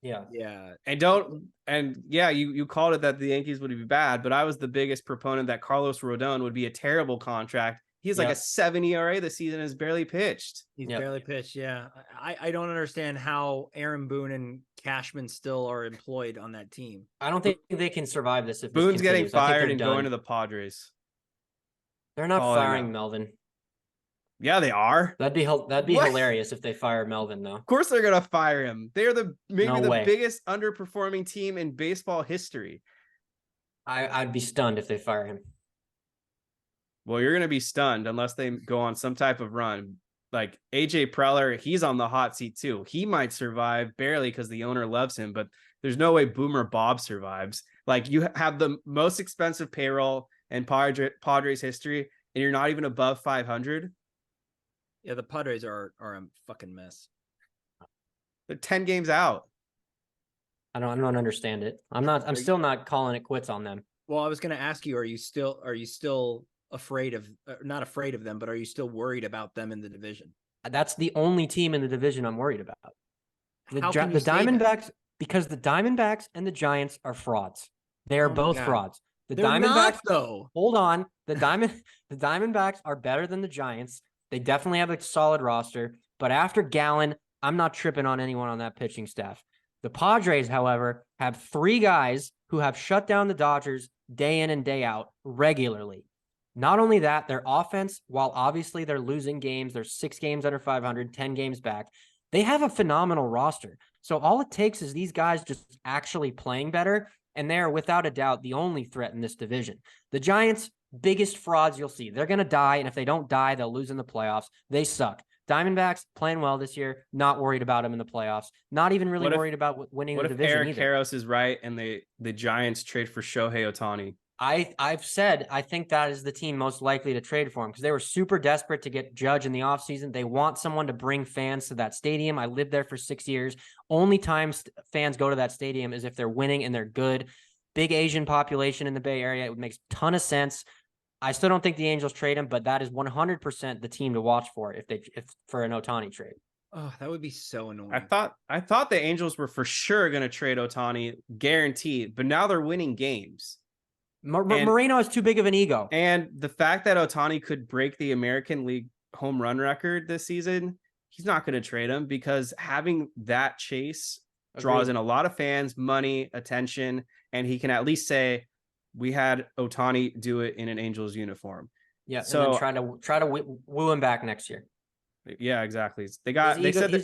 Yeah. You called it that the Yankees would be bad, but I was the biggest proponent that Carlos Rodon would be a terrible contract. He's like a 7 ERA this season, has barely pitched. He's barely pitched. Yeah. I don't understand how Aaron Boone and Cashman still are employed on that team. I don't think they can survive this. If Boone's getting fired and going to the Padres. They're not firing Melvin. Yeah, they are. That'd be hilarious if they fire Melvin, though. Of course they're gonna fire him. They're the biggest underperforming team in baseball history. I'd be stunned if they fire him. Well, you're gonna be stunned unless they go on some type of run. Like AJ Preller, he's on the hot seat too. He might survive barely because the owner loves him, but there's no way Boomer Bob survives. Like, you have the most expensive payroll in Padres history, and you're not even above 500. Yeah, the Padres are a fucking mess. They're 10 games out. I don't understand it. I'm still not calling it quits on them. Well, I was going to ask you, are you still afraid of, not afraid of them, but are you still worried about them in the division? That's the only team in the division I'm worried about. The Diamondbacks, because the Diamondbacks and the Giants are frauds. They are both frauds. The They're Diamondbacks, not, though. Hold on. The Diamondbacks are better than the Giants. They definitely have a solid roster, but after Gallen, I'm not tripping on anyone on that pitching staff. The Padres, however, have 3 guys who have shut down the Dodgers day in and day out regularly. Not only that, their offense, while obviously they're losing games, they're 6 games under 500, 10 games back, they have a phenomenal roster. So all it takes is these guys just actually playing better, and they're without a doubt the only threat in this division. The Giants, biggest frauds you'll see. They're going to die, and if they don't die, they'll lose in the playoffs. They suck. Diamondbacks playing well this year. Not worried about them in the playoffs. Not even really worried about winning the division Eric either. Karros is right, and the Giants trade for Shohei Ohtani? I've said I think that is the team most likely to trade for him because they were super desperate to get Judge in the offseason. They want someone to bring fans to that stadium. I lived there for 6 years. Only times fans go to that stadium is if they're winning and they're good. Big Asian population in the Bay Area. It makes a ton of sense. I still don't think the Angels trade him, but that is 100% the team to watch for if for an Ohtani trade. Oh, that would be so annoying. I thought the Angels were for sure going to trade Ohtani, guaranteed, but now they're winning games. Moreno is too big of an ego. And the fact that Ohtani could break the American League home run record this season, he's not going to trade him because having that chase draws in a lot of fans, money, attention, and he can at least say, we had Ohtani do it in an Angels uniform. Yeah, so and then try to woo him back next year. Yeah, exactly. His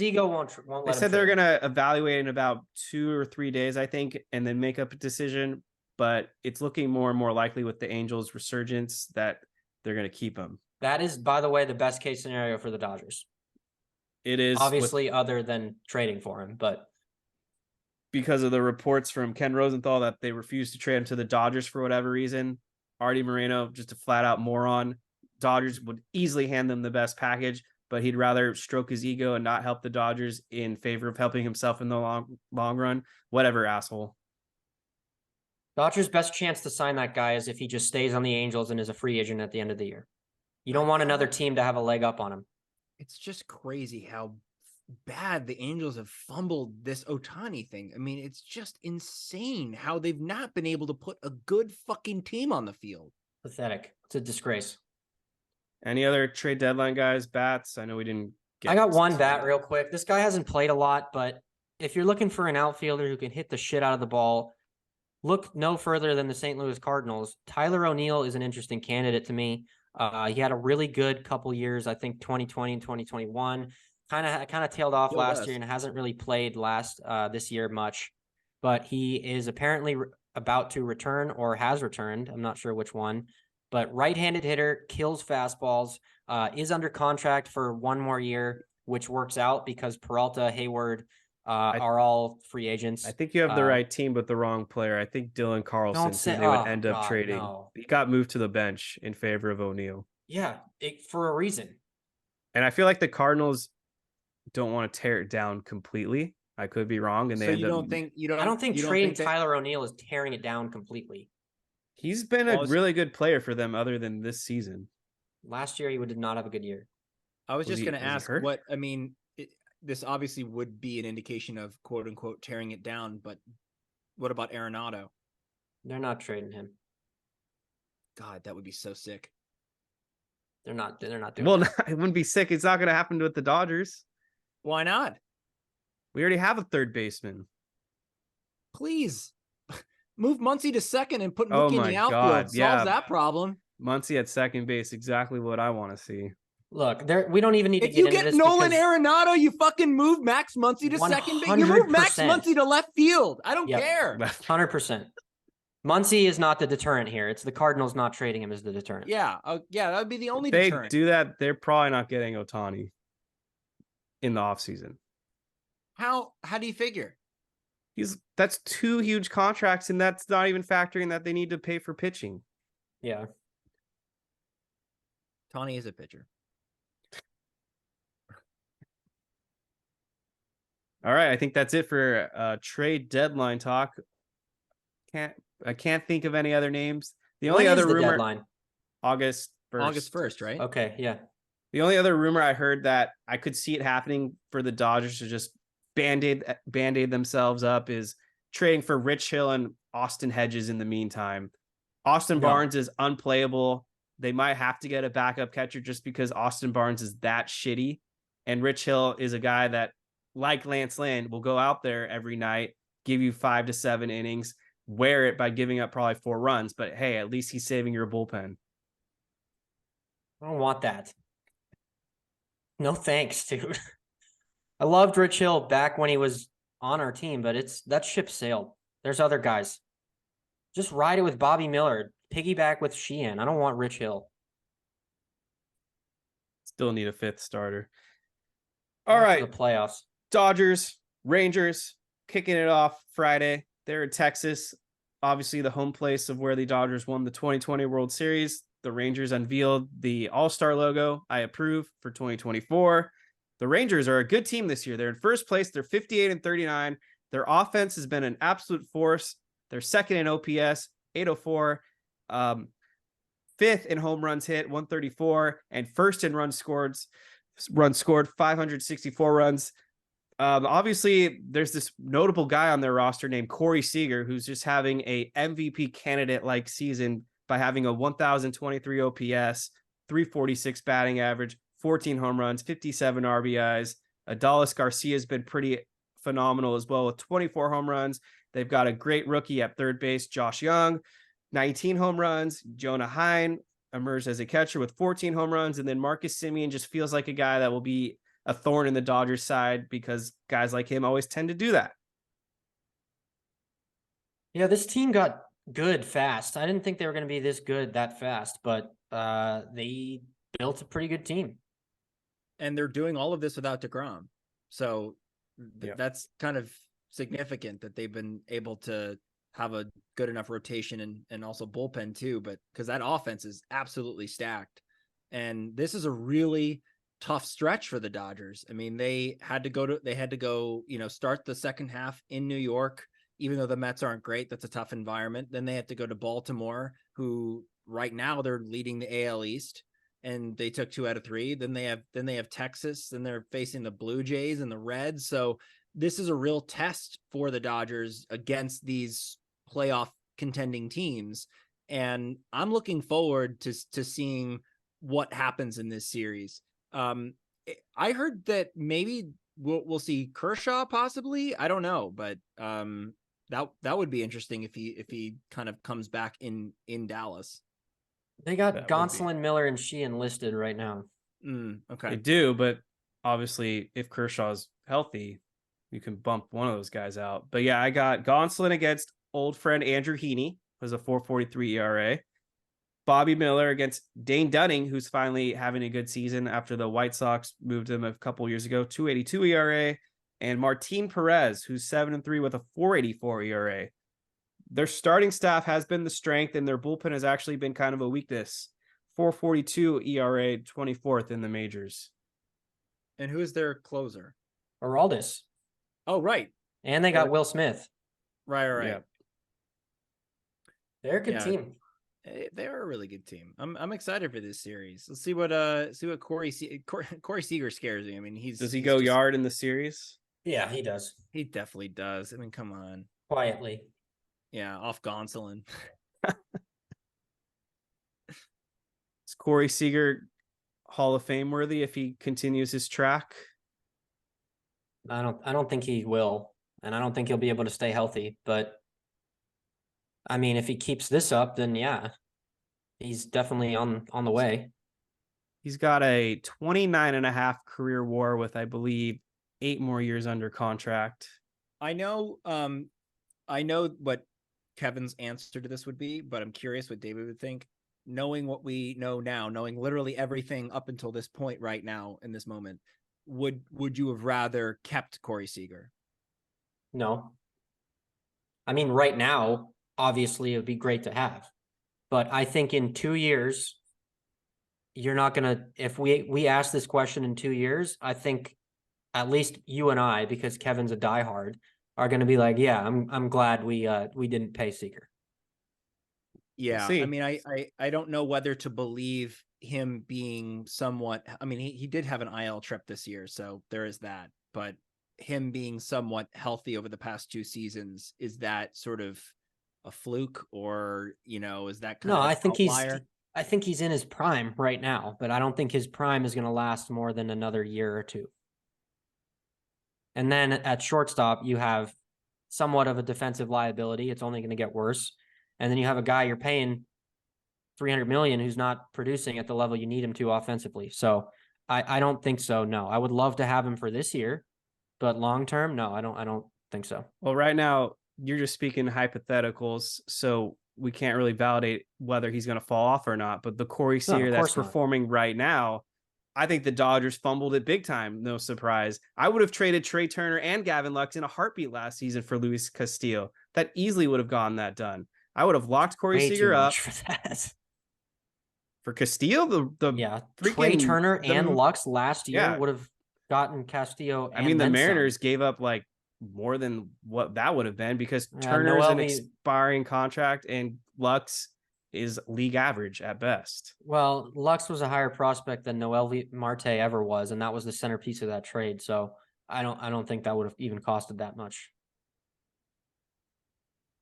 ego won't let they said they're going to evaluate in about 2 or 3 days, I think, and then make up a decision. But it's looking more and more likely with the Angels' resurgence that they're going to keep him. That is, by the way, the best case scenario for the Dodgers. It is obviously other than trading for him, but because of the reports from Ken Rosenthal that they refused to trade him to the Dodgers for whatever reason. Artie Moreno, just a flat out moron. Dodgers would easily hand them the best package, but he'd rather stroke his ego and not help the Dodgers in favor of helping himself in the long run. Whatever, asshole. Dodgers' best chance to sign that guy is if he just stays on the Angels and is a free agent at the end of the year. You don't want another team to have a leg up on him. It's just crazy how bad the Angels have fumbled this Ohtani thing. I mean, it's just insane how they've not been able to put a good fucking team on the field. Pathetic. It's a disgrace. Any other trade deadline guys, bats? I know we didn't I got one bat real quick. This guy hasn't played a lot, but if you're looking for an outfielder who can hit the shit out of the ball, look no further than the St. Louis Cardinals. Tyler O'Neill is an interesting candidate to me. He had a really good couple years, I think 2020 and 2021. Kind of tailed off last year and hasn't really played this year much. But he is apparently about to return or has returned. I'm not sure which one. But right-handed hitter, kills fastballs, is under contract for 1 more year, which works out because Peralta, Hayward, are all free agents. I think you have the right team, but the wrong player. I think Dylan Carlson, they would end up trading. No. He got moved to the bench in favor of O'Neill. Yeah, for a reason. And I feel like the Cardinals don't want to tear it down completely. I could be wrong. And I don't think trading Tyler O'Neill is tearing it down completely. He's been a really good player for them other than this season. Last year, he did not have a good year. I was just going to ask this obviously would be an indication of quote unquote tearing it down, but what about Arenado? They're not trading him. God, that would be so sick. They're not doing that. Well, it wouldn't be sick. It's not going to happen with the Dodgers. Why not? We already have a third baseman. Please move Muncy to second and put Mookie in the outfield. Solves that problem. Muncy at second base, exactly what I want to see. Look, we don't even need to get into this. If you get Nolan Arenado, you fucking move Max Muncy to second base. You move Max Muncy to left field. I don't care. 100%. Muncy is not the deterrent here. It's the Cardinals not trading him as the deterrent. Yeah. That would be the only deterrent. If they do that, they're probably not getting Ohtani in the offseason. How do you figure? That's 2 huge contracts, and that's not even factoring that they need to pay for pitching. Yeah. Ohtani is a pitcher. All right, I think that's it for trade deadline talk. I can't think of any other names. The only other rumor, deadline? August 1st. August 1st, right? Okay, yeah. The only other rumor I heard that I could see it happening for the Dodgers to just band-aid themselves up is trading for Rich Hill and Austin Hedges in the meantime. Austin Barnes is unplayable. They might have to get a backup catcher just because Austin Barnes is that shitty. And Rich Hill is a guy that, like Lance Lynn, will go out there every night, give you 5 to 7 innings, wear it by giving up probably 4 runs. But hey, at least he's saving your bullpen. I don't want that. No thanks, dude. I loved Rich Hill back when he was on our team, but that ship sailed. There's other guys. Just ride it with Bobby Miller. piggyback with Sheehan. I don't want Rich Hill. Still need a fifth starter. All Not for right. the playoffs. Dodgers, Rangers, kicking it off Friday. They're in Texas, obviously the home place of where the Dodgers won the 2020 World Series. The Rangers unveiled the All-Star logo. I approve for 2024. The Rangers are a good team this year. They're in first place. They're 58-39. Their offense has been an absolute force. They're second in OPS, 804. Fifth in home runs hit, 134, and first in runs scored, 564 runs. Obviously, there's this notable guy on their roster named Corey Seager, who's just having a MVP candidate-like season by having a 1,023 OPS, 346 batting average, 14 home runs, 57 RBIs. Adolis Garcia has been pretty phenomenal as well with 24 home runs. They've got a great rookie at third base, Josh Young, 19 home runs. Jonah Hine emerged as a catcher with 14 home runs. And then Marcus Semien just feels like a guy that will be a thorn in the Dodgers side because guys like him always tend to do that. Yeah, this team got good fast. I didn't think they were going to be this good that fast, but they built a pretty good team. And they're doing all of this without DeGrom. So that's kind of significant that they've been able to have a good enough rotation and also bullpen too, but because that offense is absolutely stacked. And this is a really tough stretch for the Dodgers. I mean, they had to go, start the second half in New York, even though the Mets aren't great. That's a tough environment. Then they had to go to Baltimore, who right now they're leading the AL East, and they took 2 out of 3. Then they have Texas, then they're facing the Blue Jays and the Reds. So this is a real test for the Dodgers against these playoff contending teams. And I'm looking forward to seeing what happens in this series. I heard that maybe we'll see Kershaw possibly. I don't know, but that would be interesting if he kind of comes back in Dallas. They got Gonsolin, Miller, and Sheehan listed right now. Okay. They do, but obviously if Kershaw's healthy, you can bump one of those guys out. But yeah, I got Gonsolin against old friend Andrew Heaney, who's a 4.43 ERA. Bobby Miller against Dane Dunning, who's finally having a good season after the White Sox moved him a couple years ago, 2.82 ERA. And Martin Perez, who's 7-3 with a 4.84 ERA. Their starting staff has been the strength, and their bullpen has actually been kind of a weakness. 4.42 ERA, 24th in the majors. And who is their closer? Araldis. Oh, right. And they got Will Smith. Right. Yeah. They're a good team. They are a really good team. I'm excited for this series. Let's see what Corey Seager scares me. I mean, does he go yard in the series? Yeah, he does. He definitely does. I mean, come on. Quietly. Yeah, off Gonsolin. Is Corey Seager Hall of Fame worthy if he continues his track? I don't think he will, and I don't think he'll be able to stay healthy, but I mean, if he keeps this up, then yeah, he's definitely on the way. He's got a 29.5 career WAR with, I believe, 8 more years under contract. I know what Kevin's answer to this would be, but I'm curious what David would think. Knowing what we know now, knowing literally everything up until this point right now in this moment, would you have rather kept Corey Seager? No. I mean, right now, obviously, it would be great to have. But I think in 2 years, you're not going to, if we ask this question in 2 years, I think at least you and I, because Kevin's a diehard, are going to be like, yeah, I'm glad we didn't pay Seager. Yeah. I mean, I don't know whether to believe him being somewhat, I mean, he did have an IL trip this year, so there is that, but him being somewhat healthy over the past 2 seasons, is that sort of a fluke, or, is that kind of I think he's in his prime right now, but I don't think his prime is going to last more than another year or 2. And then at shortstop, you have somewhat of a defensive liability. It's only going to get worse. And then you have a guy you're paying $300 million who's not producing at the level you need him to offensively. So I don't think so. No, I would love to have him for this year, but long term, no, I don't think so. Well, right now you're just speaking hypotheticals. So we can't really validate whether he's going to fall off or not. But the Corey Seager that's performing right now, I think the Dodgers fumbled it big time. No surprise. I would have traded Trey Turner and Gavin Lux in a heartbeat last season for Luis Castillo. That easily would have gotten that done. I would have locked Corey Seager up for that. For Castillo. Trey Turner and Lux last year would have gotten Castillo. I mean, the Mariners gave up like more than what that would have been because Turner's an expiring contract and Lux is league average at best. Well, Lux was a higher prospect than Noel Marte ever was, and that was the centerpiece of that trade. So I don't think that would have even costed that much.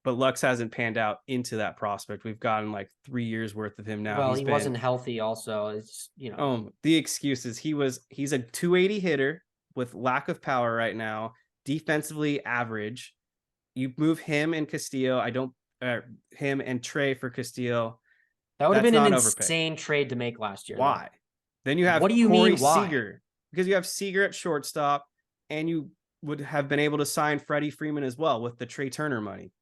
But Lux hasn't panned out into that prospect. We've gotten like 3 years worth of him now. Well, he wasn't healthy also. It's, the excuses. He's a 280 hitter with lack of power right now, defensively average. You move him and Castillo. Him and Trey for Castillo. That would have been an insane trade to make last year. Why? Then you have Corey Seager, because you have Seager at shortstop, and you would have been able to sign Freddie Freeman as well with the Trey Turner money.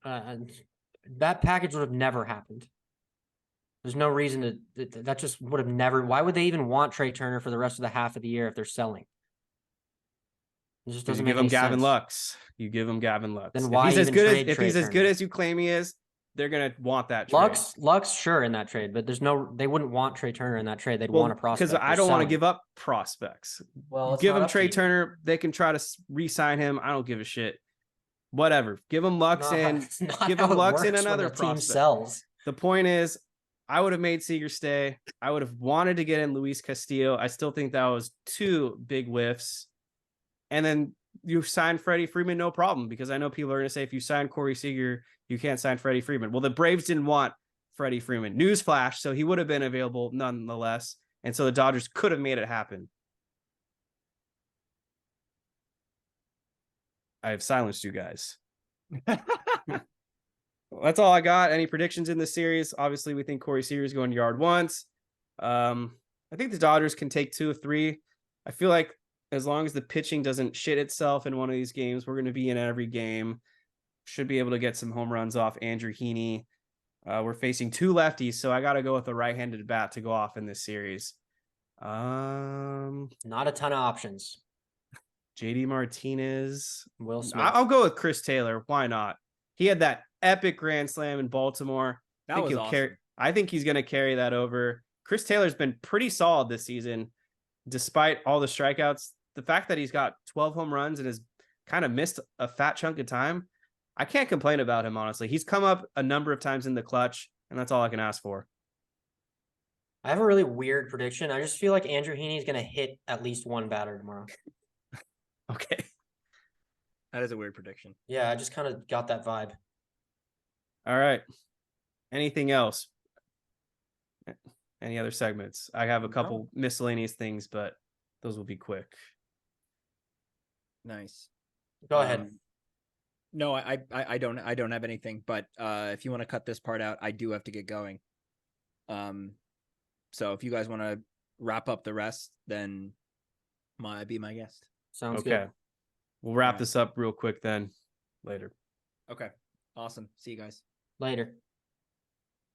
That package would have never happened. There's no reason that just would have never. Why would they even want Trey Turner for the rest of the half of the year if they're selling? It just doesn't make any sense. You give him Gavin Lux. Then why if he's as good as you claim he is, they're gonna want that trade. Lux, sure, in that trade, but they wouldn't want Trey Turner in that trade. They'd want a prospect. Because I don't want to give up prospects. Well, give him Trey Turner. They can try to re-sign him. I don't give a shit. Whatever. Give him Lux and give him Lux in another prospect. Team sells. The point is, I would have made Seager stay. I would have wanted to get in Luis Castillo. I still think that was 2 big whiffs. And then you sign Freddie Freeman, no problem, because I know people are going to say if you sign Corey Seager, you can't sign Freddie Freeman. Well, the Braves didn't want Freddie Freeman. Newsflash, so he would have been available nonetheless. And so the Dodgers could have made it happen. I have silenced you guys. That's all I got. Any predictions in this series? Obviously, we think Corey Seager is going yard once. I think the Dodgers can take 2 of 3. I feel like as long as the pitching doesn't shit itself in one of these games, we're going to be in every game. Should be able to get some home runs off Andrew Heaney. We're facing 2 lefties, so I got to go with a right-handed bat to go off in this series. Not a ton of options. JD Martinez. Will Smith. I'll go with Chris Taylor. Why not? He had that epic grand slam in Baltimore. That was awesome. I think he's going to carry that over. Chris Taylor's been pretty solid this season, despite all the strikeouts. The fact that he's got 12 home runs and has kind of missed a fat chunk of time, I can't complain about him, honestly. He's come up a number of times in the clutch, and that's all I can ask for. I have a really weird prediction. I just feel like Andrew Heaney is going to hit at least one batter tomorrow. Okay. That is a weird prediction. Yeah, I just kind of got that vibe. All right. Anything else? Any other segments? I have a couple miscellaneous things, but those will be quick. Nice. Go ahead. No, I don't have anything, but if you want to cut this part out, I do have to get going. So if you guys want to wrap up the rest, then be my guest. Sounds good. We'll wrap this up real quick then later. Okay. Awesome. See you guys later.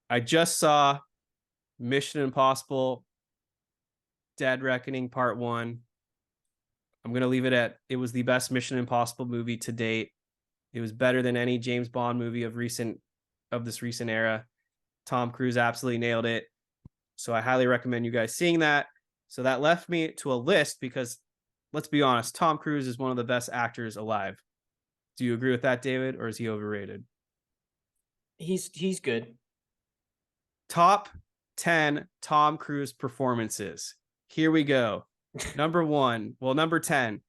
I just saw Mission Impossible Dead Reckoning Part 1. I'm going to leave it at it was the best Mission Impossible movie to date. It was better than any James Bond movie of this recent era. Tom Cruise absolutely nailed it. So I highly recommend you guys seeing that. So that left me to a list because let's be honest, Tom Cruise is one of the best actors alive. Do you agree with that, David, or is he overrated? He's good. Top 10 Tom Cruise performances. Here we go. Number 10,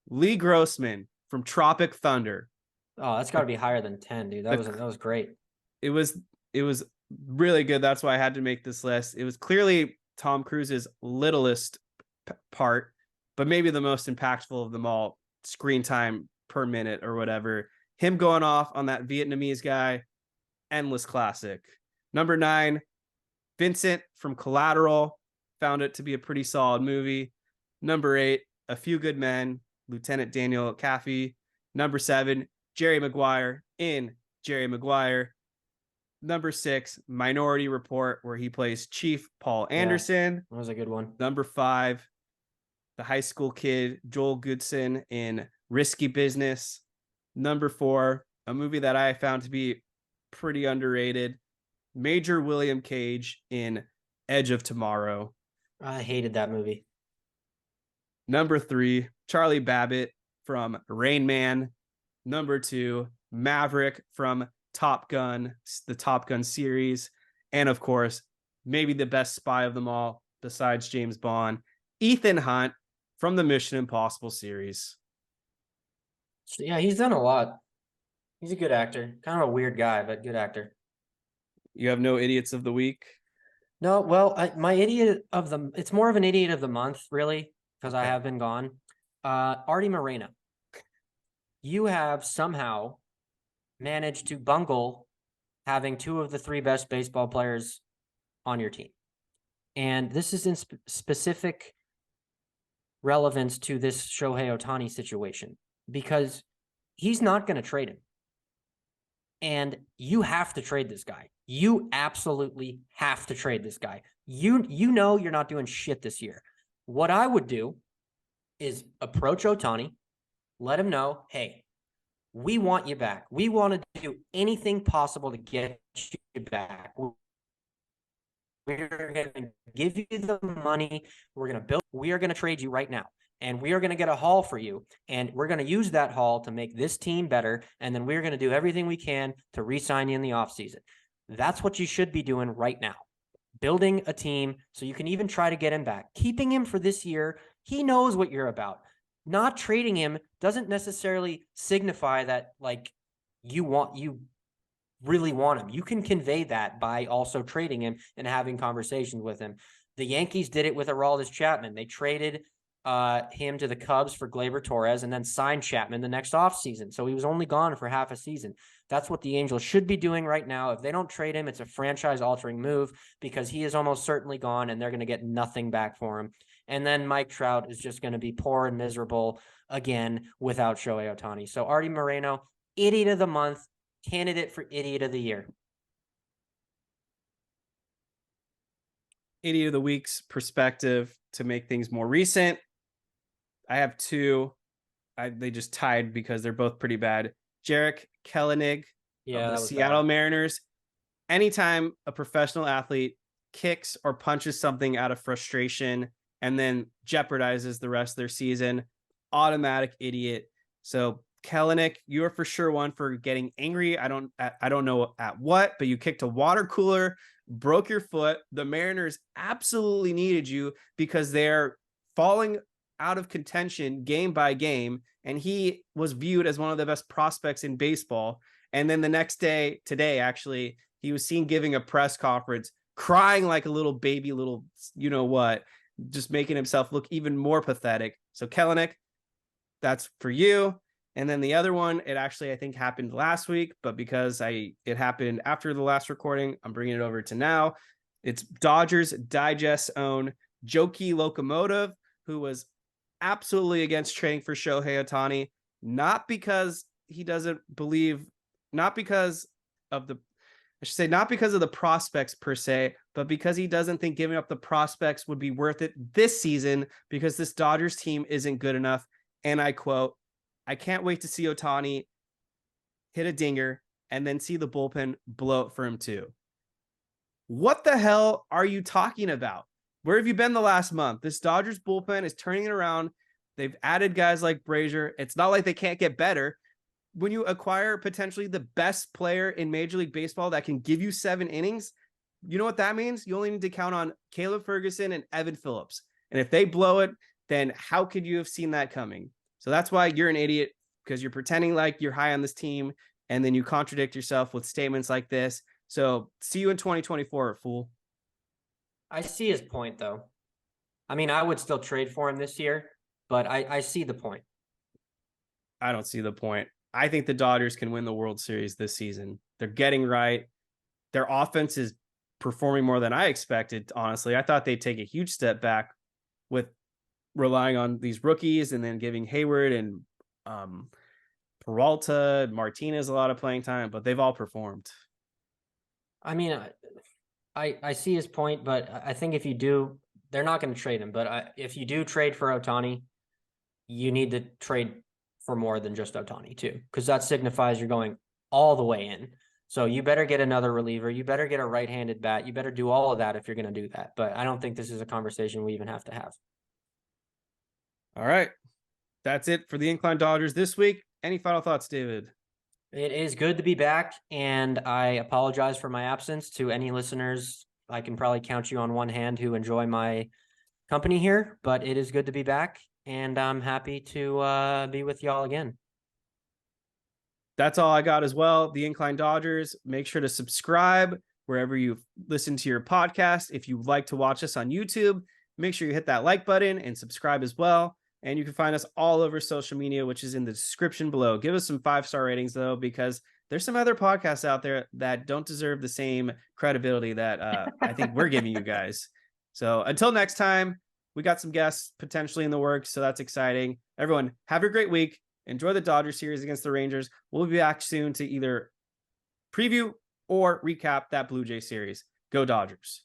Lee Grossman from Tropic Thunder. Oh, that's got to be higher than 10, dude. That was great. It was really good. That's why I had to make this list. It was clearly Tom Cruise's littlest part, but maybe the most impactful of them all. Screen time per minute or whatever. Him going off on that Vietnamese guy, endless classic. Number 9, Vincent from Collateral. Found it to be a pretty solid movie. Number 8, A Few Good Men, Lieutenant Daniel Kaffee. Number 7, Jerry Maguire in Jerry Maguire. Number 6, Minority Report, where he plays Chief Paul Anderson. That was a good one. Number 5, the high school kid Joel Goodson in Risky Business. Number 4, a movie that I found to be pretty underrated, Major William Cage in Edge of Tomorrow. I hated that movie. Number 3, Charlie Babbitt from Rain Man. Number 2, Maverick from Top Gun, the Top Gun series. And of course, maybe the best spy of them all, besides James Bond, Ethan Hunt from the Mission Impossible series. So, yeah, he's done a lot. He's a good actor. Kind of a weird guy, but good actor. You have no idiots of the week? No, well, my idiot of the, it's more of an idiot of the month, really, because I have been gone. Artie Moreno. You have somehow managed to bungle having 2 of the 3 best baseball players on your team. And this is in specific relevance to this Shohei Ohtani situation, because he's not going to trade him. And you have to trade this guy. You absolutely have to trade this guy. You know you're not doing shit this year. What I would do is approach Ohtani, let him know, hey, we want you back. We want to do anything possible to get you back. We're going to give you the money. We're going to build. We are going to trade you right now. And we are going to get a haul for you. And we're going to use that haul to make this team better. And then we're going to do everything we can to re-sign you in the offseason. That's what you should be doing right now. Building a team so you can even try to get him back. Keeping him for this year, he knows what you're about. Not trading him doesn't necessarily signify that, like, you really want him. You can convey that by also trading him and having conversations with him. The Yankees did it with Aroldis Chapman. They traded him to the Cubs for Gleyber Torres and then signed Chapman the next offseason. So he was only gone for half a season. That's what the Angels should be doing right now. If they don't trade him, it's a franchise-altering move because he is almost certainly gone and they're going to get nothing back for him. And then Mike Trout is just going to be poor and miserable again without Shohei Ohtani. So Artie Moreno, idiot of the month, candidate for idiot of the year. Idiot of the week's perspective to make things more recent. I have 2. They just tied because they're both pretty bad. Jarek Kelenic of the Seattle Mariners. Anytime a professional athlete kicks or punches something out of frustration and then jeopardizes the rest of their season, automatic idiot. So Kelenic, you're for sure one for getting angry. I don't know at what, but you kicked a water cooler, broke your foot. The Mariners absolutely needed you because they're falling out of contention game by game, and he was viewed as one of the best prospects in baseball. And then the next day, today actually, he was seen giving a press conference, crying like a little baby, little you know what, just making himself look even more pathetic. So Kelenic, that's for you. And then the other one, it actually, I think, happened last week, but because it happened after the last recording, I'm bringing it over to now. It's Dodgers Digest own Joki Locomotive, who was absolutely against trading for Shohei Ohtani, not because he doesn't believe, not because of the prospects per se, but because he doesn't think giving up the prospects would be worth it this season because this Dodgers team isn't good enough. And I quote, I can't wait to see Ohtani hit a dinger and then see the bullpen blow it for him too. What the hell are you talking about? Where have you been the last month? This Dodgers bullpen is turning it around. They've added guys like Brazier. It's not like they can't get better. When you acquire potentially the best player in Major League Baseball that can give you 7 innings, you know what that means? You only need to count on Caleb Ferguson and Evan Phillips. And if they blow it, then how could you have seen that coming? So that's why you're an idiot, because you're pretending like you're high on this team, and then you contradict yourself with statements like this. So see you in 2024, fool. I see his point, though. I mean, I would still trade for him this year, but I see the point. I don't see the point. I think the Dodgers can win the World Series this season. They're getting right. Their offense is performing more than I expected, honestly. I thought they'd take a huge step back with relying on these rookies and then giving Hayward and Peralta, Martinez a lot of playing time, but they've all performed. I mean, I see his point, but I think if you do, they're not going to trade him. But if you do trade for Ohtani, you need to trade for more than just Ohtani too, because that signifies you're going all the way in. So you better get another reliever. You better get a right-handed bat. You better do all of that if you're going to do that. But I don't think this is a conversation we even have to have. All right. That's it for the Incline Dodgers this week. Any final thoughts, David? It is good to be back, and I apologize for my absence to any listeners. I can probably count you on one hand who enjoy my company here, but it is good to be back, and I'm happy to be with y'all again. That's all I got as well. The Incline Dodgers. Make sure to subscribe wherever you listen to your podcast. If you'd like to watch us on YouTube, make sure you hit that like button and subscribe as well. And you can find us all over social media, which is in the description below. Give us some 5-star ratings, though, because there's some other podcasts out there that don't deserve the same credibility that I think we're giving you guys. So until next time, we got some guests potentially in the works, so that's exciting. Everyone, have a great week. Enjoy the Dodgers series against the Rangers. We'll be back soon to either preview or recap that Blue Jay series. Go Dodgers.